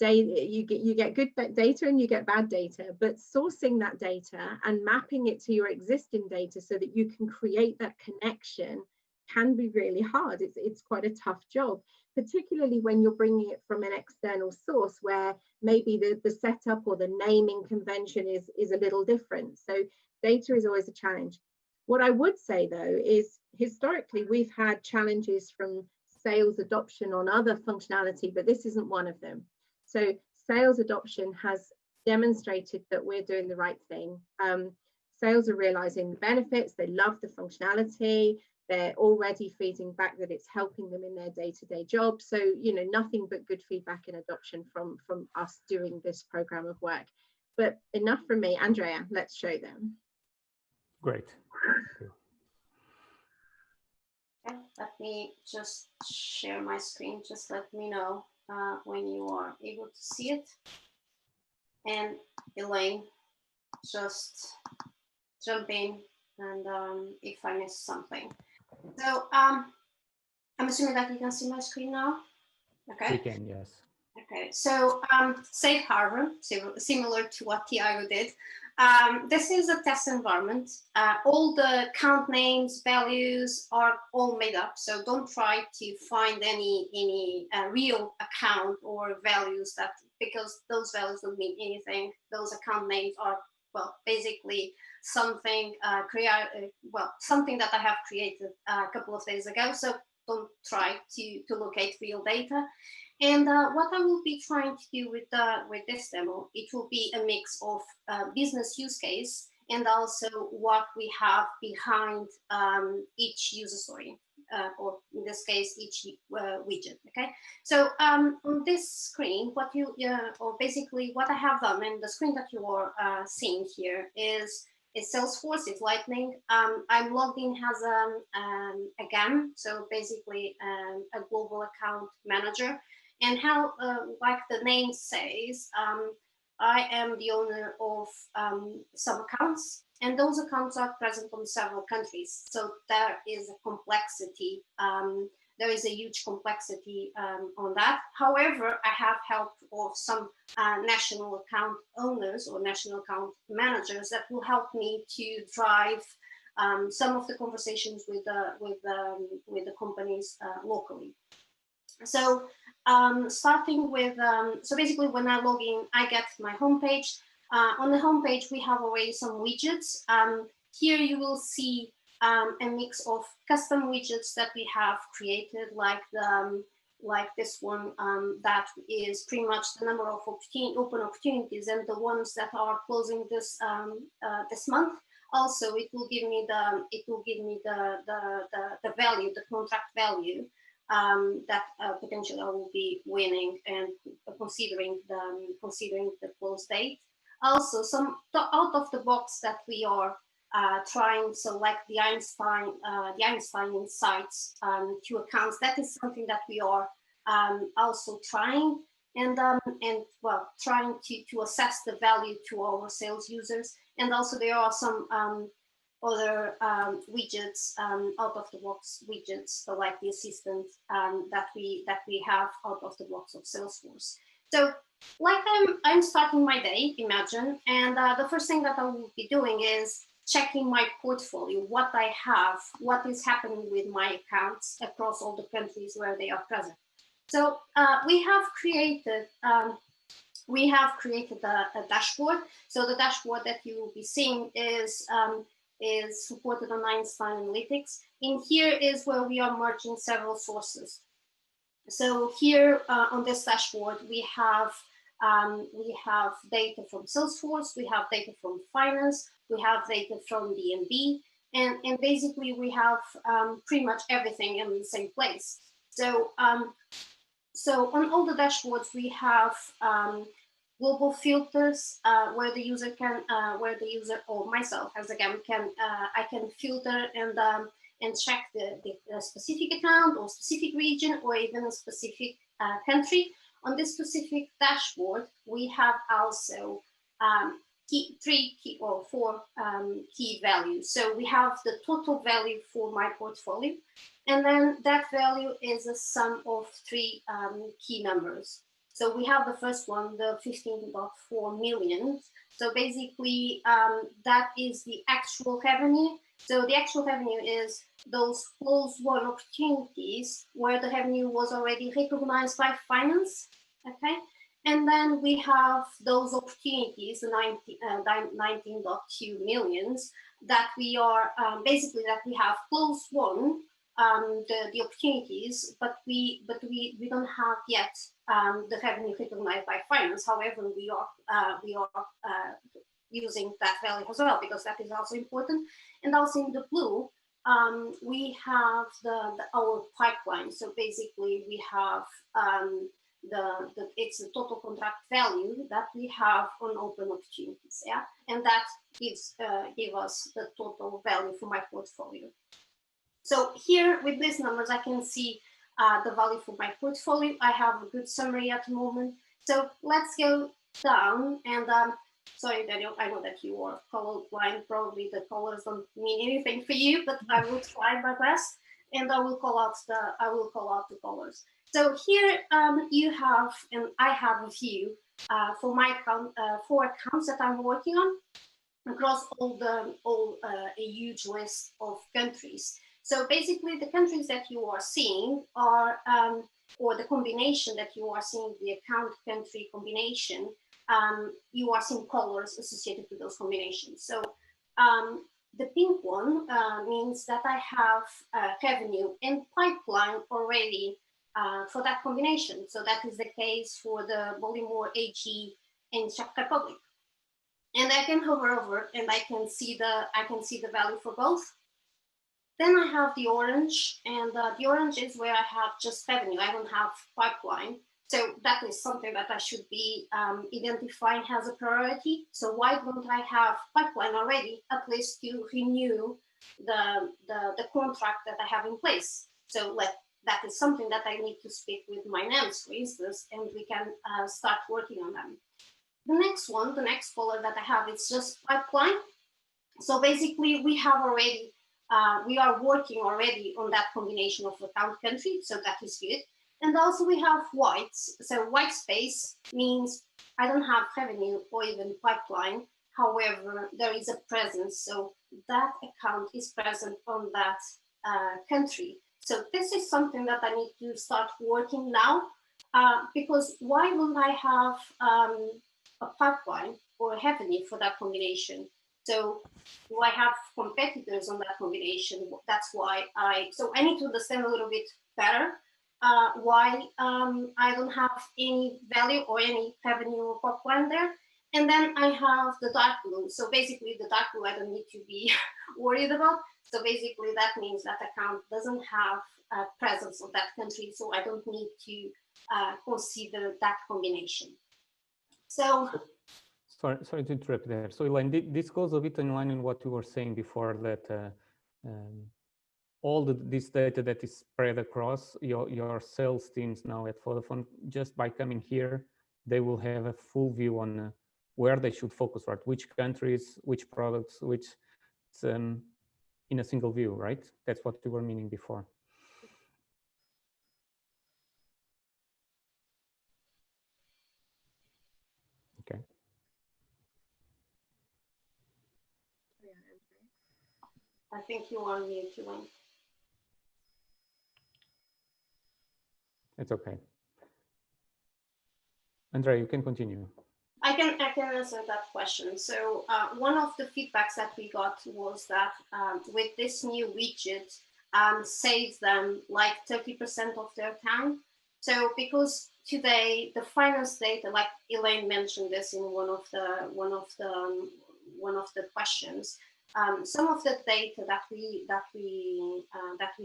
you get good data and you get bad data, but sourcing that data and mapping it to your existing data so that you can create that connection can be really hard. It's quite a tough job, particularly when you're bringing it from an external source where maybe the setup or the naming convention is a little different. So data is always a challenge. What I would say though is historically we've had challenges from sales adoption on other functionality, but this isn't one of them. So sales adoption has demonstrated that we're doing the right thing. Sales are realizing the benefits, they love the functionality, they're already feeding back that it's helping them in their day-to-day job. So, you know, nothing but good feedback and adoption from us doing this program of work. But enough from me. Andrea, let's show them. Great. Okay, let me just share my screen. Just let me know when you are able to see it. And Elaine, just jump in and if I miss something. So I'm assuming that you can see my screen now. Okay. We can, yes. Okay. So safe harbor, similar to what Tiago did. this is a test environment. All the account names, values are all made up. So don't try to find any real account or values because those values don't mean anything. Those account names are, well, basically something something that I have created a couple of days ago. So don't try to locate real data. And what I will be trying to do with this demo, it will be a mix of business use case and also what we have behind each user story, or in this case, each widget. Okay. So on this screen, or basically what I have done, and the screen that you are seeing here is Salesforce, it's Lightning. I'm logged in as a GAM, so basically a global account manager. And how, like the name says, I am the owner of some accounts, and those accounts are present on several countries. So there is a complexity. There is a huge complexity on that. However, I have help of some national account owners or national account managers that will help me to drive some of the conversations with the companies locally. So starting with, so basically when I log in, I get my homepage. On the homepage, we have already some widgets. Here you will see a mix of custom widgets that we have created, like this one that is pretty much the number of open opportunities and the ones that are closing this this month. Also, it will give me the value, the contract value that potentially I will be winning and considering the close date. Also, some out of the box that we are trying, so like the Einstein insights to accounts. That is something that we are also trying and well, trying to assess the value to our sales users. And also there are some other widgets, out of the box widgets, so like the assistant that we have out of the box of Salesforce. So like I'm starting my day, imagine, and the first thing that I will be doing is checking my portfolio, what I have, what is happening with my accounts across all the countries where they are present. So we have created a dashboard. So the dashboard that you will be seeing is supported on Einstein Analytics. In here is where we are merging several sources. So here on this dashboard, we have data from Salesforce, we have data from finance, we have data from DNB, and basically we have pretty much everything in the same place. So so on all the dashboards we have global filters where the user can, or myself as a GAM I can filter and check the specific account or specific region or even a specific country. On this specific dashboard, we have also four key values. So we have the total value for my portfolio, and then that value is a sum of three key numbers. So we have the first one, the 15.4 million. So basically, that is the actual revenue. So the actual revenue is those close won opportunities where the revenue was already recognized by finance. Okay, and then we have those opportunities, the 19.2 millions that we are basically that we have close won the opportunities, but we don't have yet the revenue recognized by finance. However, we are using that value as well because that is also important. And also in the blue, we have our pipeline. So basically, we have it's the total contract value that we have on open opportunities, yeah, and that give us the total value for my portfolio. So here with these numbers, I can see the value for my portfolio. I have a good summary at the moment. So let's go down and sorry, Daniel, I know that you are colorblind. Probably the colors don't mean anything for you, but I will try my best, and I will call out the colors. So here you have, and I have a few for my account, 4 accounts that I'm working on. across a huge list of countries. So basically, the countries that you are seeing are, or the combination that you are seeing, the account country combination, you are seeing colors associated with those combinations. So the pink one means that I have revenue and pipeline already for that combination. So that is the case for the Baltimore AG in Czech Republic. And I can hover over and I can see the value for both. Then I have the orange, and the orange is where I have just revenue. I don't have pipeline. So that is something that I should be identifying as a priority. So why don't I have pipeline already, at least to renew the contract that I have in place? So that is something that I need to speak with my NEMs, for instance, and we can start working on them. The next one, the next color that I have, it's just pipeline. So basically we have already, we are working already on that combination of account country. So that is good. And also we have whites. So white space means I don't have revenue or even pipeline. However, there is a presence. So that account is present on that country. So this is something that I need to start working now, because why don't I have a pipeline or revenue for that combination? So do I have competitors on that combination? That's why so I need to understand a little bit better why I don't have any value or any revenue or pipeline there. And then I have the dark blue. So basically the dark blue I don't need to be worried about. So basically that means that account doesn't have a presence of that country. So I don't need to consider that combination. So sorry to interrupt there. So Elaine, this goes a bit in line in what you were saying before, that all this data that is spread across your sales teams now at Vodafone, just by coming here, they will have a full view on where they should focus, right? Which countries, which products, which in a single view, right? That's what you were meaning before. Okay. I think you are on mute, Elaine. It's okay. Andrea, you can continue. I can answer that question. So one of the feedbacks that we got was that with this new widget, saves them like 30% of their time. So because today the finance data, like Elaine mentioned this in one of the questions, some of the data that we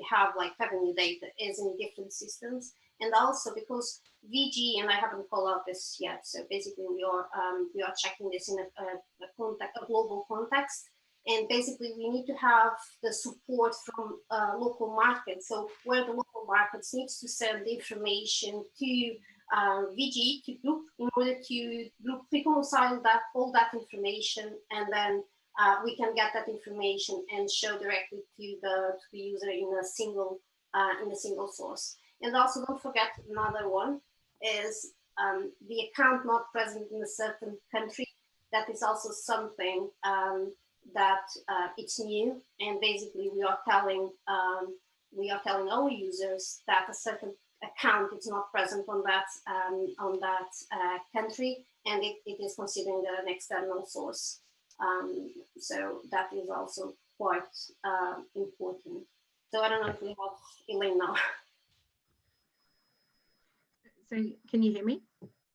have, like revenue data, is in different systems. And also because VG, and I haven't called out this yet, so basically we are checking this in a global context, and basically we need to have the support from local markets. So where the local markets needs to send the information to VG, to group, in order to group reconcile all that information, and then we can get that information and show directly to the user in a single source. And also don't forget another one is the account not present in a certain country. That is also something that it's new, and basically we are telling our users that a certain account is not present on that country, and it is considering an external source. So that is also quite important. So I don't know if we have Elaine now. So can you hear me?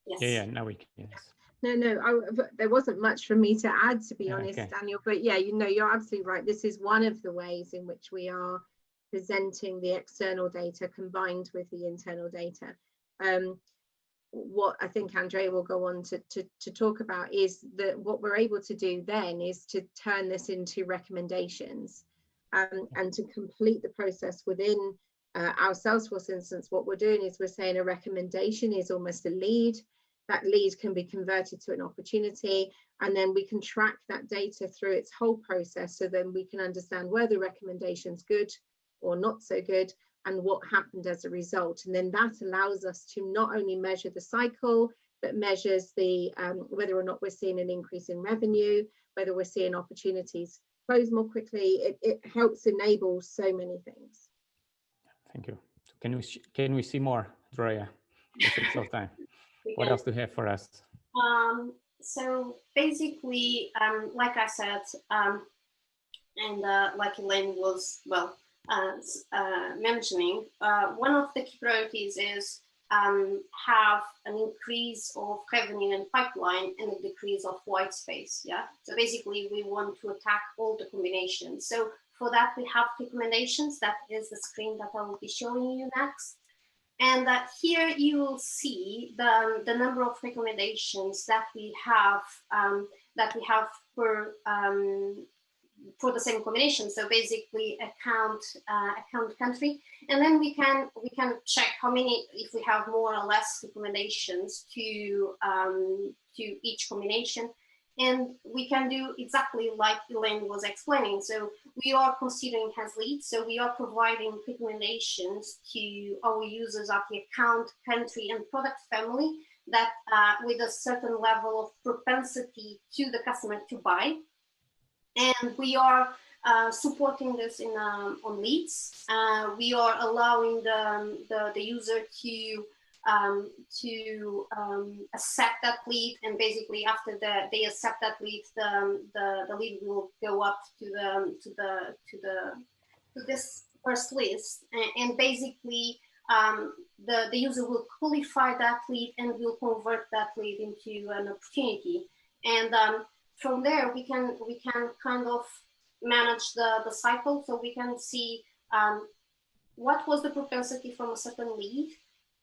Yes. Yeah, now we can. Yes. No, there wasn't much for me to add, to be honest, okay. Daniel. But yeah, you're absolutely right. This is one of the ways in which we are presenting the external data combined with the internal data. What I think Andrea will go on to talk about is that what we're able to do then is to turn this into recommendations, and to complete the process within our Salesforce instance. What we're doing is we're saying a recommendation is almost a lead. That lead can be converted to an opportunity, and then we can track that data through its whole process, so then we can understand where the recommendation's good or not so good, and what happened as a result. And then that allows us to not only measure the cycle that measures the whether or not we're seeing an increase in revenue, whether we're seeing opportunities close more quickly. It helps enable so many things. Thank you. So can we see more, Drea? Of time. What else do you have for us? So basically, like I said, and like Elaine was mentioning, one of the key priorities is have an increase of revenue and pipeline and a decrease of white space. Yeah. So basically, we want to attack all the combinations. So for that, we have recommendations. That is the screen that I will be showing you next. And here you will see the number of recommendations that we have for the same combination. So basically, account country, and then we can check how many, if we have more or less recommendations to each combination. And we can do exactly like Elaine was explaining. So we are considering as leads. So we are providing recommendations to our users at the account, country, and product family that with a certain level of propensity to the customer to buy. And we are supporting this on leads. We are allowing the user to accept that lead, and basically after they accept that lead, the lead will go up to this first list, and basically the user will qualify that lead and will convert that lead into an opportunity. And from there we can kind of manage the cycle, so we can see what was the propensity from a certain lead.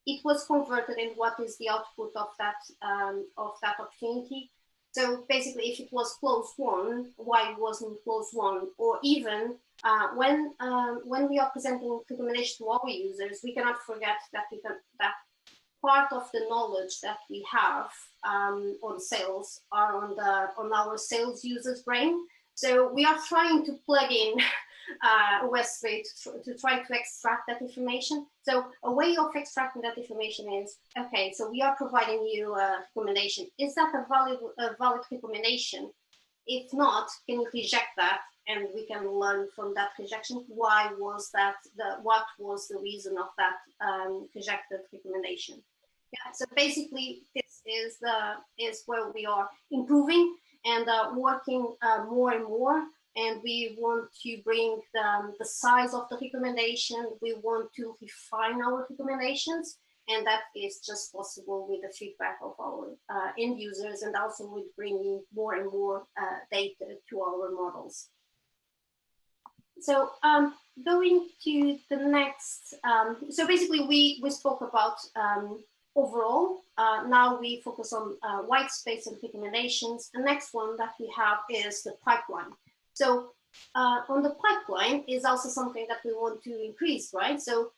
It was converted, and what is the output of that opportunity. So basically, if it was close one, why it wasn't close one, or even when we are presenting recommendation to our users, we cannot forget that that part of the knowledge that we have on sales are on our sales users' brain. So we are trying to plug in a way to try to extract that information. So a way of extracting that information is, okay, so we are providing you a recommendation. Is that a valid recommendation? If not, can you reject that? And we can learn from that rejection. Why was that? What was the reason of that rejected recommendation? Yeah. So basically, this is where we are improving and working more and more. And we want to bring the size of the recommendation. We want to refine our recommendations, and that is just possible with the feedback of our end users, and also with bringing more and more data to our models. So going to the next, so basically we spoke about overall. Now we focus on white space and recommendations. The next one that we have is the pipeline. So on the pipeline is also something that we want to increase, right? So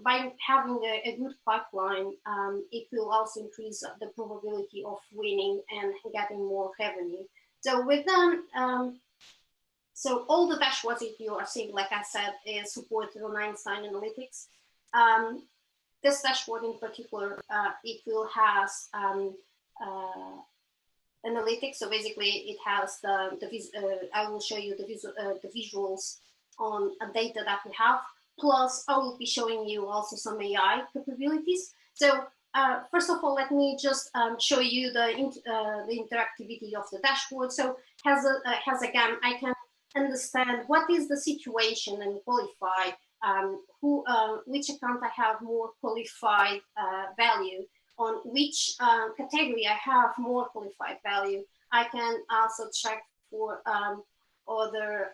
by having a good pipeline, it will also increase the probability of winning and getting more revenue. So with that, so all the dashboards that you are seeing, like I said, is supported on Einstein Analytics. This dashboard in particular, it will have analytics. So basically, it has I will show you the visuals on data that we have. Plus, I will be showing you also some AI capabilities. So first of all, let me just show you the interactivity of the dashboard. So as again, I can understand what is the situation and qualify which account I have more qualified value, on which category I have more qualified value. I can also check for other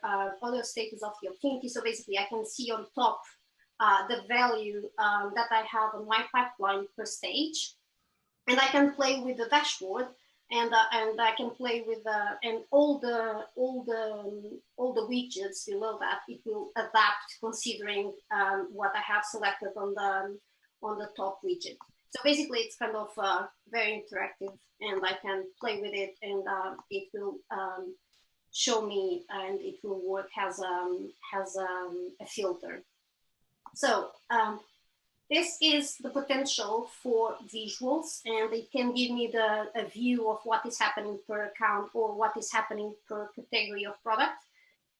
status of the opportunity. So basically, I can see on top the value that I have on my pipeline per stage, and I can play with the dashboard, and I can play with and all the widgets below that. It will adapt considering what I have selected on the top widget. So basically, it's kind of very interactive, and I can play with it, and it will show me, and it will work as a filter. So This is the potential for visuals, and it can give me a view of what is happening per account or what is happening per category of product.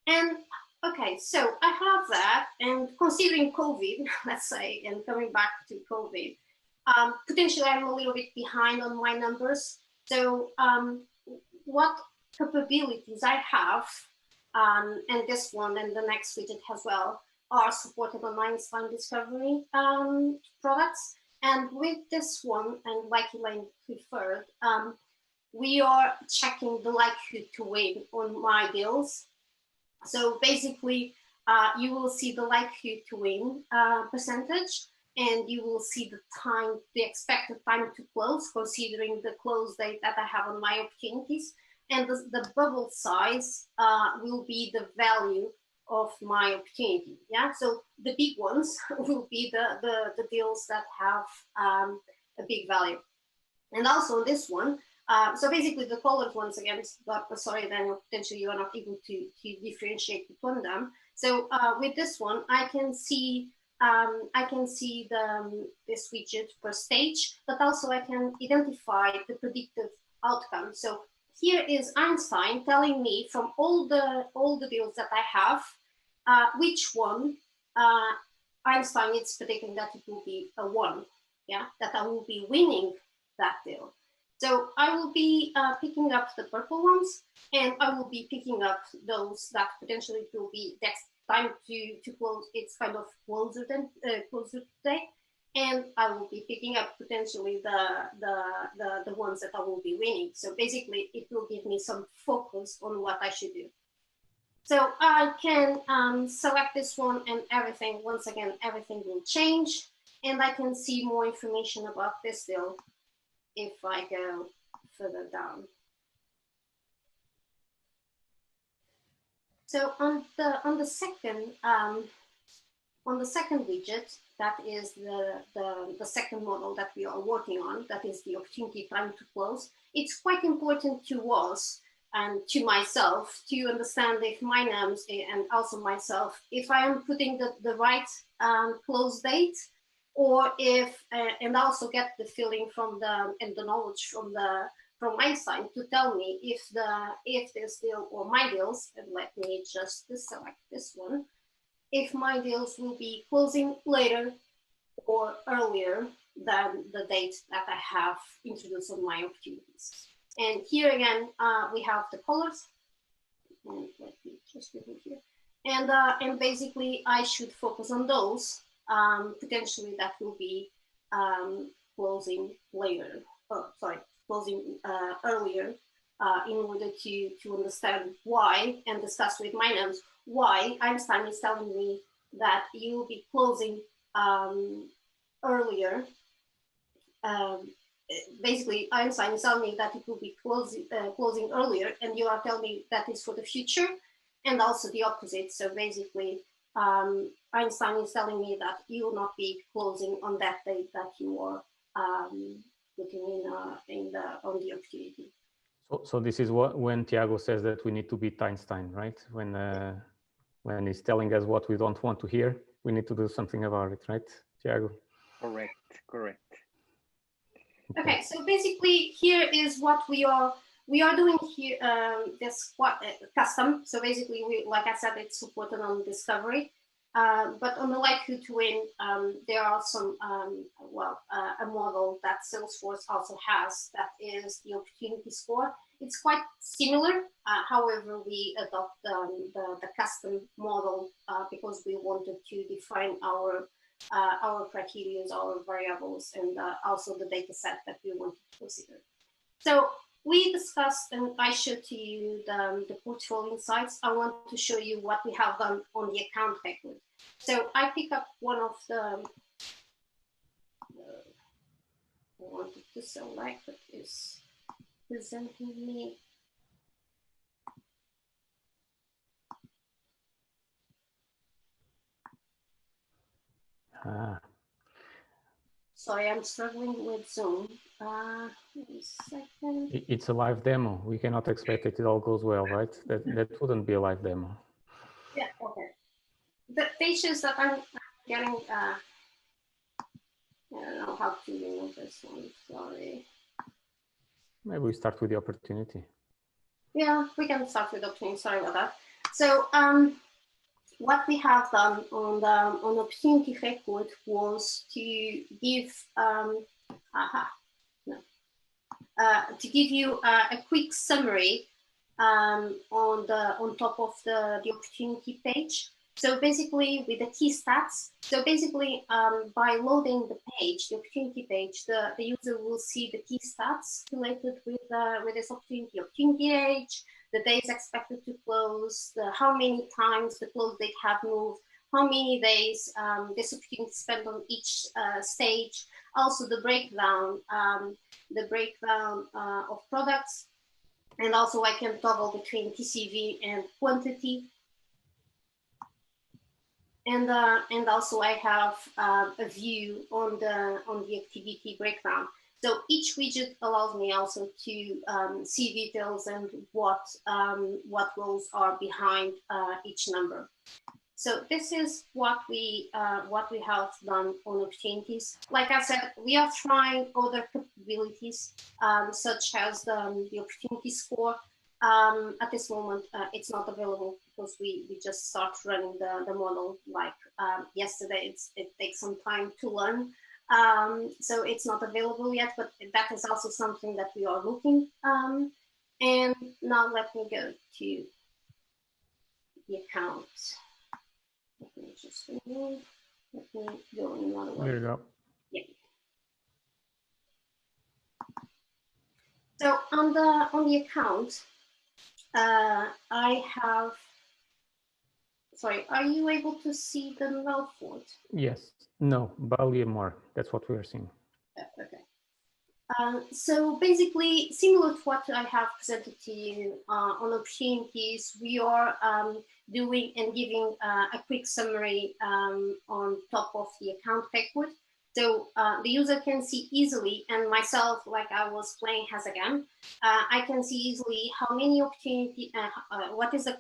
And okay, so I have that, and considering COVID, let's say, and coming back to COVID, potentially I'm a little bit behind on my numbers. So what capabilities I have, and this one and the next widget as well, are supported on Einstein Discovery products. And with this one, and like Elaine referred, we are checking the likelihood to win on my deals. So basically, you will see the likelihood to win percentage, and you will see the time, the expected time to close, considering the close date that I have on my opportunities. And the bubble size will be the value of my opportunity. Yeah, so the big ones will be the deals that have a big value. And also this one, so basically the colored ones again, sorry, then potentially you are not able to differentiate between them. So with this one, I can see this widget per stage, but also I can identify the predictive outcome. So here is Einstein telling me from all the deals that I have, which one Einstein is predicting that it will be a 1, yeah, that I will be winning that deal. So I will be picking up the purple ones, and I will be picking up those that potentially will be next time to close. It's kind of closer today, and I will be picking up potentially the ones that I will be winning. So basically, it will give me some focus on what I should do. So I can select this one, and everything, once again, everything will change, and I can see more information about this deal if I go further down. So on the second widget, that is the second model that we are working on, that is the opportunity time to close. It's quite important to us and to myself to understand if my nums and also myself, if I am putting the right close date, or if and also get the feeling from the knowledge from Einstein to tell me if this deal or my deals, and let me just select this one, if my deals will be closing later or earlier than the date that I have introduced on my opportunities. And here again, we have the colors, and let me just give it here. And basically I should focus on those potentially that will be closing later, closing earlier, in order to understand why and discuss with my nums why Einstein is telling me that you will be closing earlier. Basically, Einstein is telling me that it will be closing earlier, and you are telling me that is for the future, and also the opposite. So basically, Einstein is telling me that you will not be closing on that date that you are putting on the opportunity. So this is when Tiago says that we need to beat Einstein, right? When he's telling us what we don't want to hear, we need to do something about it, right, Tiago? Correct. Okay, so basically here is what we are doing here. This custom. So basically, like I said, it's supported on Discovery, but on the likelihood to win, there are some a model that Salesforce also has, that is the opportunity score. It's quite similar. However, we adopt the custom model because we wanted to define our criteria, our variables, and also the data set that we wanted to consider. So we discussed, and I showed to you the portfolio insights. I want to show you what we have done on the account record. So I pick up one of the I wanted to select that is presenting me. Sorry, I'm struggling with Zoom. Wait a second. It's a live demo. We cannot expect that it all goes well, right? That wouldn't be a live demo. Yeah, okay. The pages that I'm getting, I don't know how to remove this one, sorry. Maybe we start with the opportunity. Yeah, we can start with opportunity, sorry about that. So what we have done on the opportunity record was to give to give you a quick summary on top of the opportunity page. So basically with the key stats, so basically by loading the page, the opportunity page, the user will see the key stats related with this opportunity age, the days expected to close, how many times the close date have moved, how many days this opportunity spent on each stage, also the breakdown of products, and also I can toggle between TCV and quantity. And also I have a view on the activity breakdown. So each widget allows me also to see details and what roles are behind each number. So this is what we have done on opportunities. Like I said, we are trying other capabilities such as the opportunity score. At this moment, it's not available because we just start running the model like yesterday. It takes some time to learn, so it's not available yet. But that is also something that we are looking. And now let me go to the account. Let me just remove. Let me go in another one. There you go. Yeah. So on the account, I have. Sorry, are you able to see the null font? Yes. No. Value more. That's what we are seeing. Okay. So basically, similar to what I have presented to you on opportunities, we are doing and giving a quick summary on top of the account record. So the user can see easily, and myself, like I was playing as a game, I can see easily how many opportunity, what is the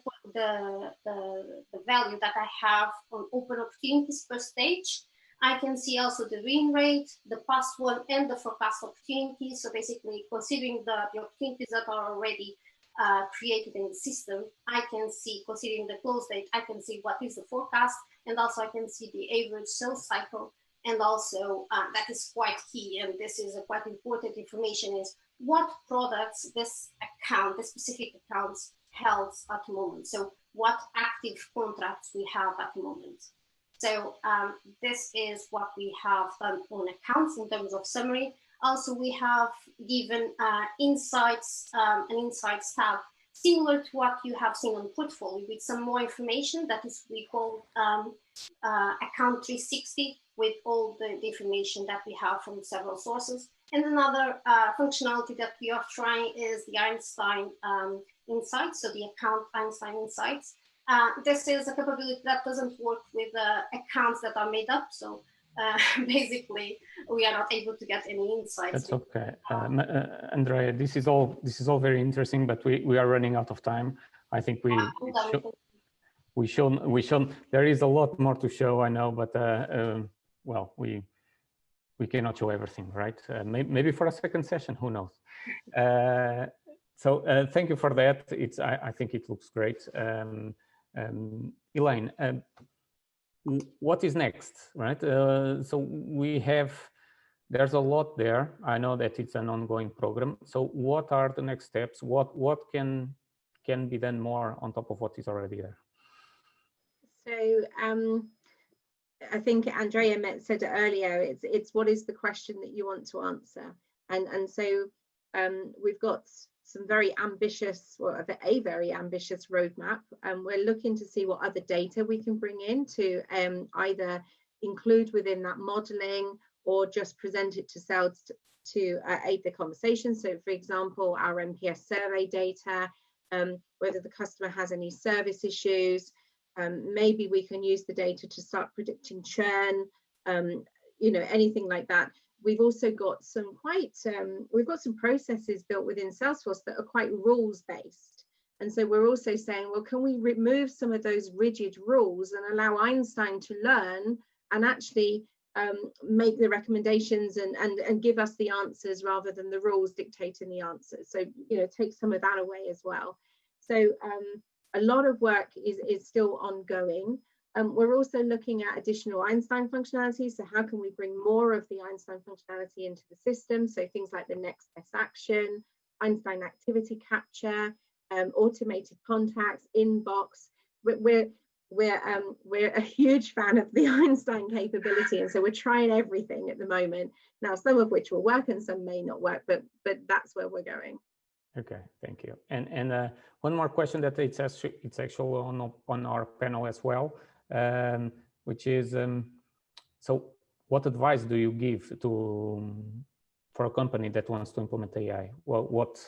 value that I have on open opportunities per stage. I can see also the win rate, the past one, and the forecast opportunities. So basically, considering the opportunities that are already created in the system, I can see, considering the close date, I can see what is the forecast, and also I can see the average sales cycle. And also, that is quite key, and this is a quite important information, is what products this account, the specific accounts held at the moment. So what active contracts we have at the moment. So this is what we have done on accounts in terms of summary. Also, we have given insights, an insights tab, similar to what you have seen on portfolio, with some more information. That is, we call account 360, with all the information that we have from several sources. And another functionality that we are trying is the Einstein insights, so the account Einstein insights. This is a capability that doesn't work with accounts that are made up. So basically, we are not able to get any insights. That's okay, Andrea. This is all very interesting, but we are running out of time. I think we shown there is a lot more to show. I know, but well, we cannot show everything, right? Maybe for a second session, who knows? So thank you for that. I think it looks great. Elaine, what is next, right? So there's a lot there. I know that it's an ongoing program. So what are the next steps? What can be done more on top of what is already there? So I think Andrea said it earlier, it's what is the question that you want to answer? And so we've got some very ambitious, or a very ambitious roadmap, and we're looking to see what other data we can bring in to either include within that modeling or just present it to sales to aid the conversation. So for example, our NPS survey data, whether the customer has any service issues, maybe we can use the data to start predicting churn, anything like that. We've also got some we've got some processes built within Salesforce that are quite rules based. And so we're also saying, well, can we remove some of those rigid rules and allow Einstein to learn and actually make the recommendations and give us the answers rather than the rules dictating the answers. So, you know, take some of that away as well. So a lot of work is still ongoing. We're also looking at additional Einstein functionality. So how can we bring more of the Einstein functionality into the system? So things like the next best action, Einstein activity capture, automated contacts, inbox. We're a huge fan of the Einstein capability, and so we're trying everything at the moment. Now, some of which will work and some may not work, but that's where we're going. Okay, thank you. And one more question that it's actually on our panel as well, which is so what advice do you give for a company that wants to implement AI? Well, what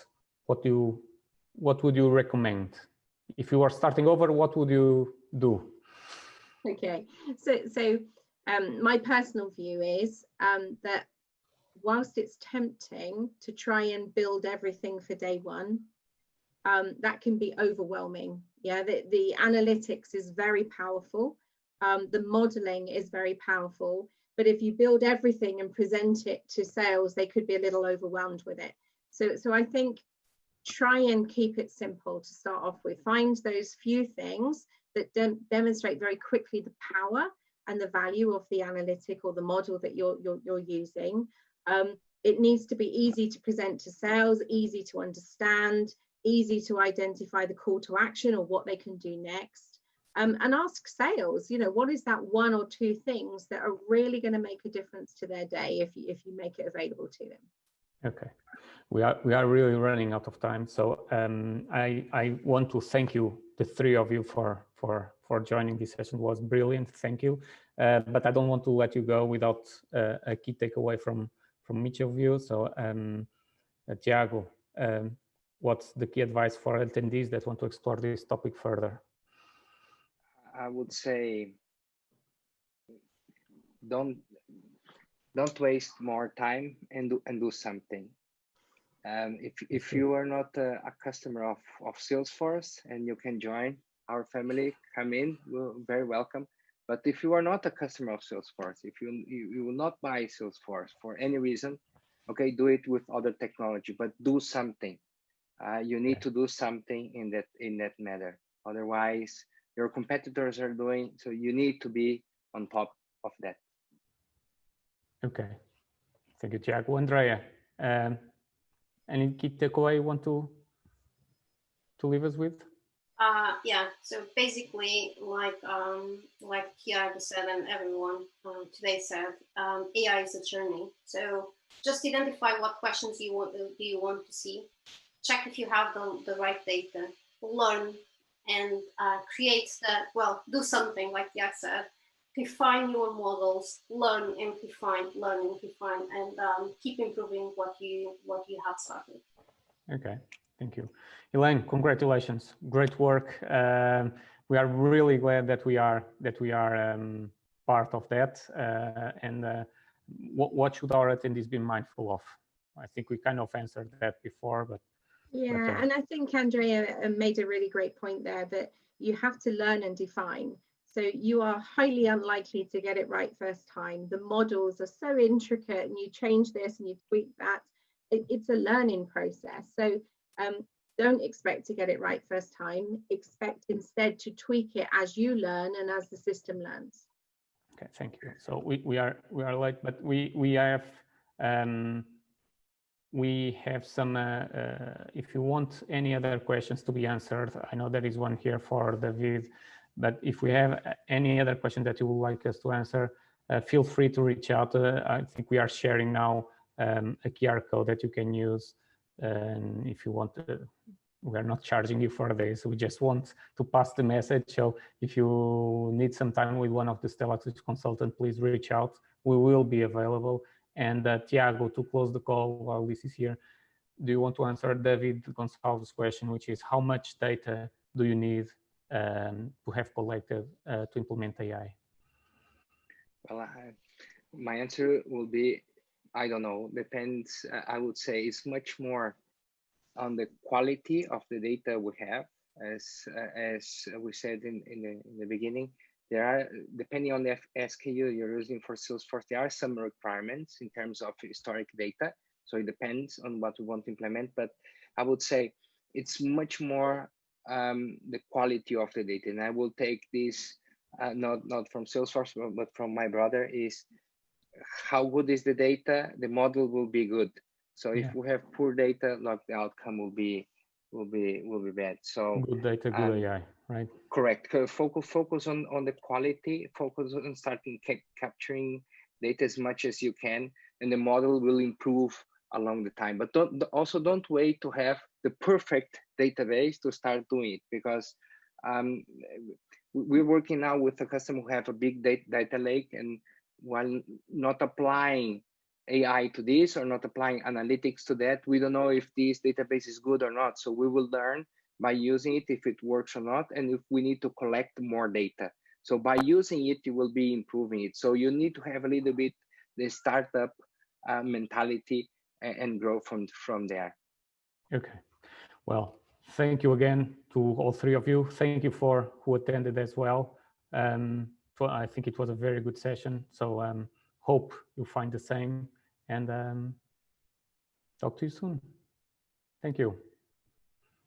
would you recommend? If you are starting over, what would you do? Okay, so my personal view is that whilst it's tempting to try and build everything for day one, that can be overwhelming. Yeah, the analytics is very powerful. The modeling is very powerful. But if you build everything and present it to sales, they could be a little overwhelmed with it. So I think try and keep it simple to start off with. Find those few things that demonstrate very quickly the power and the value of the analytic or the model that you're using. It needs to be easy to present to sales, easy to understand, easy to identify the call to action or what they can do next. And ask sales, you know, what is that one or two things that are really going to make a difference to their day if you make it available to them. Okay, we are really running out of time, so I want to thank you, the three of you, for joining this session. It was brilliant. Thank you. But I don't want to let you go without a key takeaway from each of you. So, Tiago, what's the key advice for attendees that want to explore this topic further? I would say don't waste more time and do something. If you are not a customer of Salesforce and you can join our family, come in, we're very welcome. But if you are not a customer of Salesforce, if you will not buy Salesforce for any reason, okay, do it with other technology, but do something. You need to do something in that matter. Otherwise, your competitors are doing, so you need to be on top of that. Okay, thank you, Tiago. Andrea, any key takeaway you want to leave us with? Yeah, so basically, like Tiago said and everyone today said, AI is a journey. So just identify what questions you want to see. Check if you have the right data. Learn and do something like Tiago said. Refine your models. Learn and refine. And keep improving what you have started. Okay, thank you. Elaine, congratulations, great work. We are really glad that we are part of that. What should our attendees be mindful of? I think we kind of answered that before, but yeah, and I think Andrea made a really great point there, that you have to learn and define. So you are highly unlikely to get it right first time. The models are so intricate, and you change this and you tweak that. It's a learning process. So don't expect to get it right first time. Expect instead to tweak it as you learn and as the system learns. Okay, thank you. So we are late, but we have some. If you want any other questions to be answered, I know there is one here for David. But if we have any other question that you would like us to answer, feel free to reach out. I think we are sharing now a QR code that you can use. And if you want to, we're not charging you for this. We just want to pass the message. So if you need some time with one of the Stellaxius consultants, please reach out. We will be available. And Tiago, to close the call while this is here, do you want to answer David Gonçalves' question, which is how much data do you need to have collected to implement AI? Well, my answer will be, I don't know, depends. I would say it's much more on the quality of the data we have. As we said in the beginning, there are, depending on the SKU you're using for Salesforce, there are some requirements in terms of historic data. So it depends on what we want to implement, but I would say it's much more the quality of the data. And I will take this not from Salesforce, but from my brother, is how good is the data, the model will be good. So if we have poor data, like the outcome will be bad. So good data, good AI, right? Correct. Focus on the quality, focus on starting capturing data as much as you can, and the model will improve along the time. But don't wait to have the perfect database to start doing it, because we're working now with a customer who have a big data lake, and while not applying AI to this or not applying analytics to that, we don't know if this database is good or not. So we will learn by using it if it works or not, and if we need to collect more data. So by using it, you will be improving it. So you need to have a little bit the startup mentality and grow from there. Okay. Well, thank you again to all three of you. Thank you for who attended as well. I think it was a very good session. So hope you find the same, and talk to you soon. Thank you.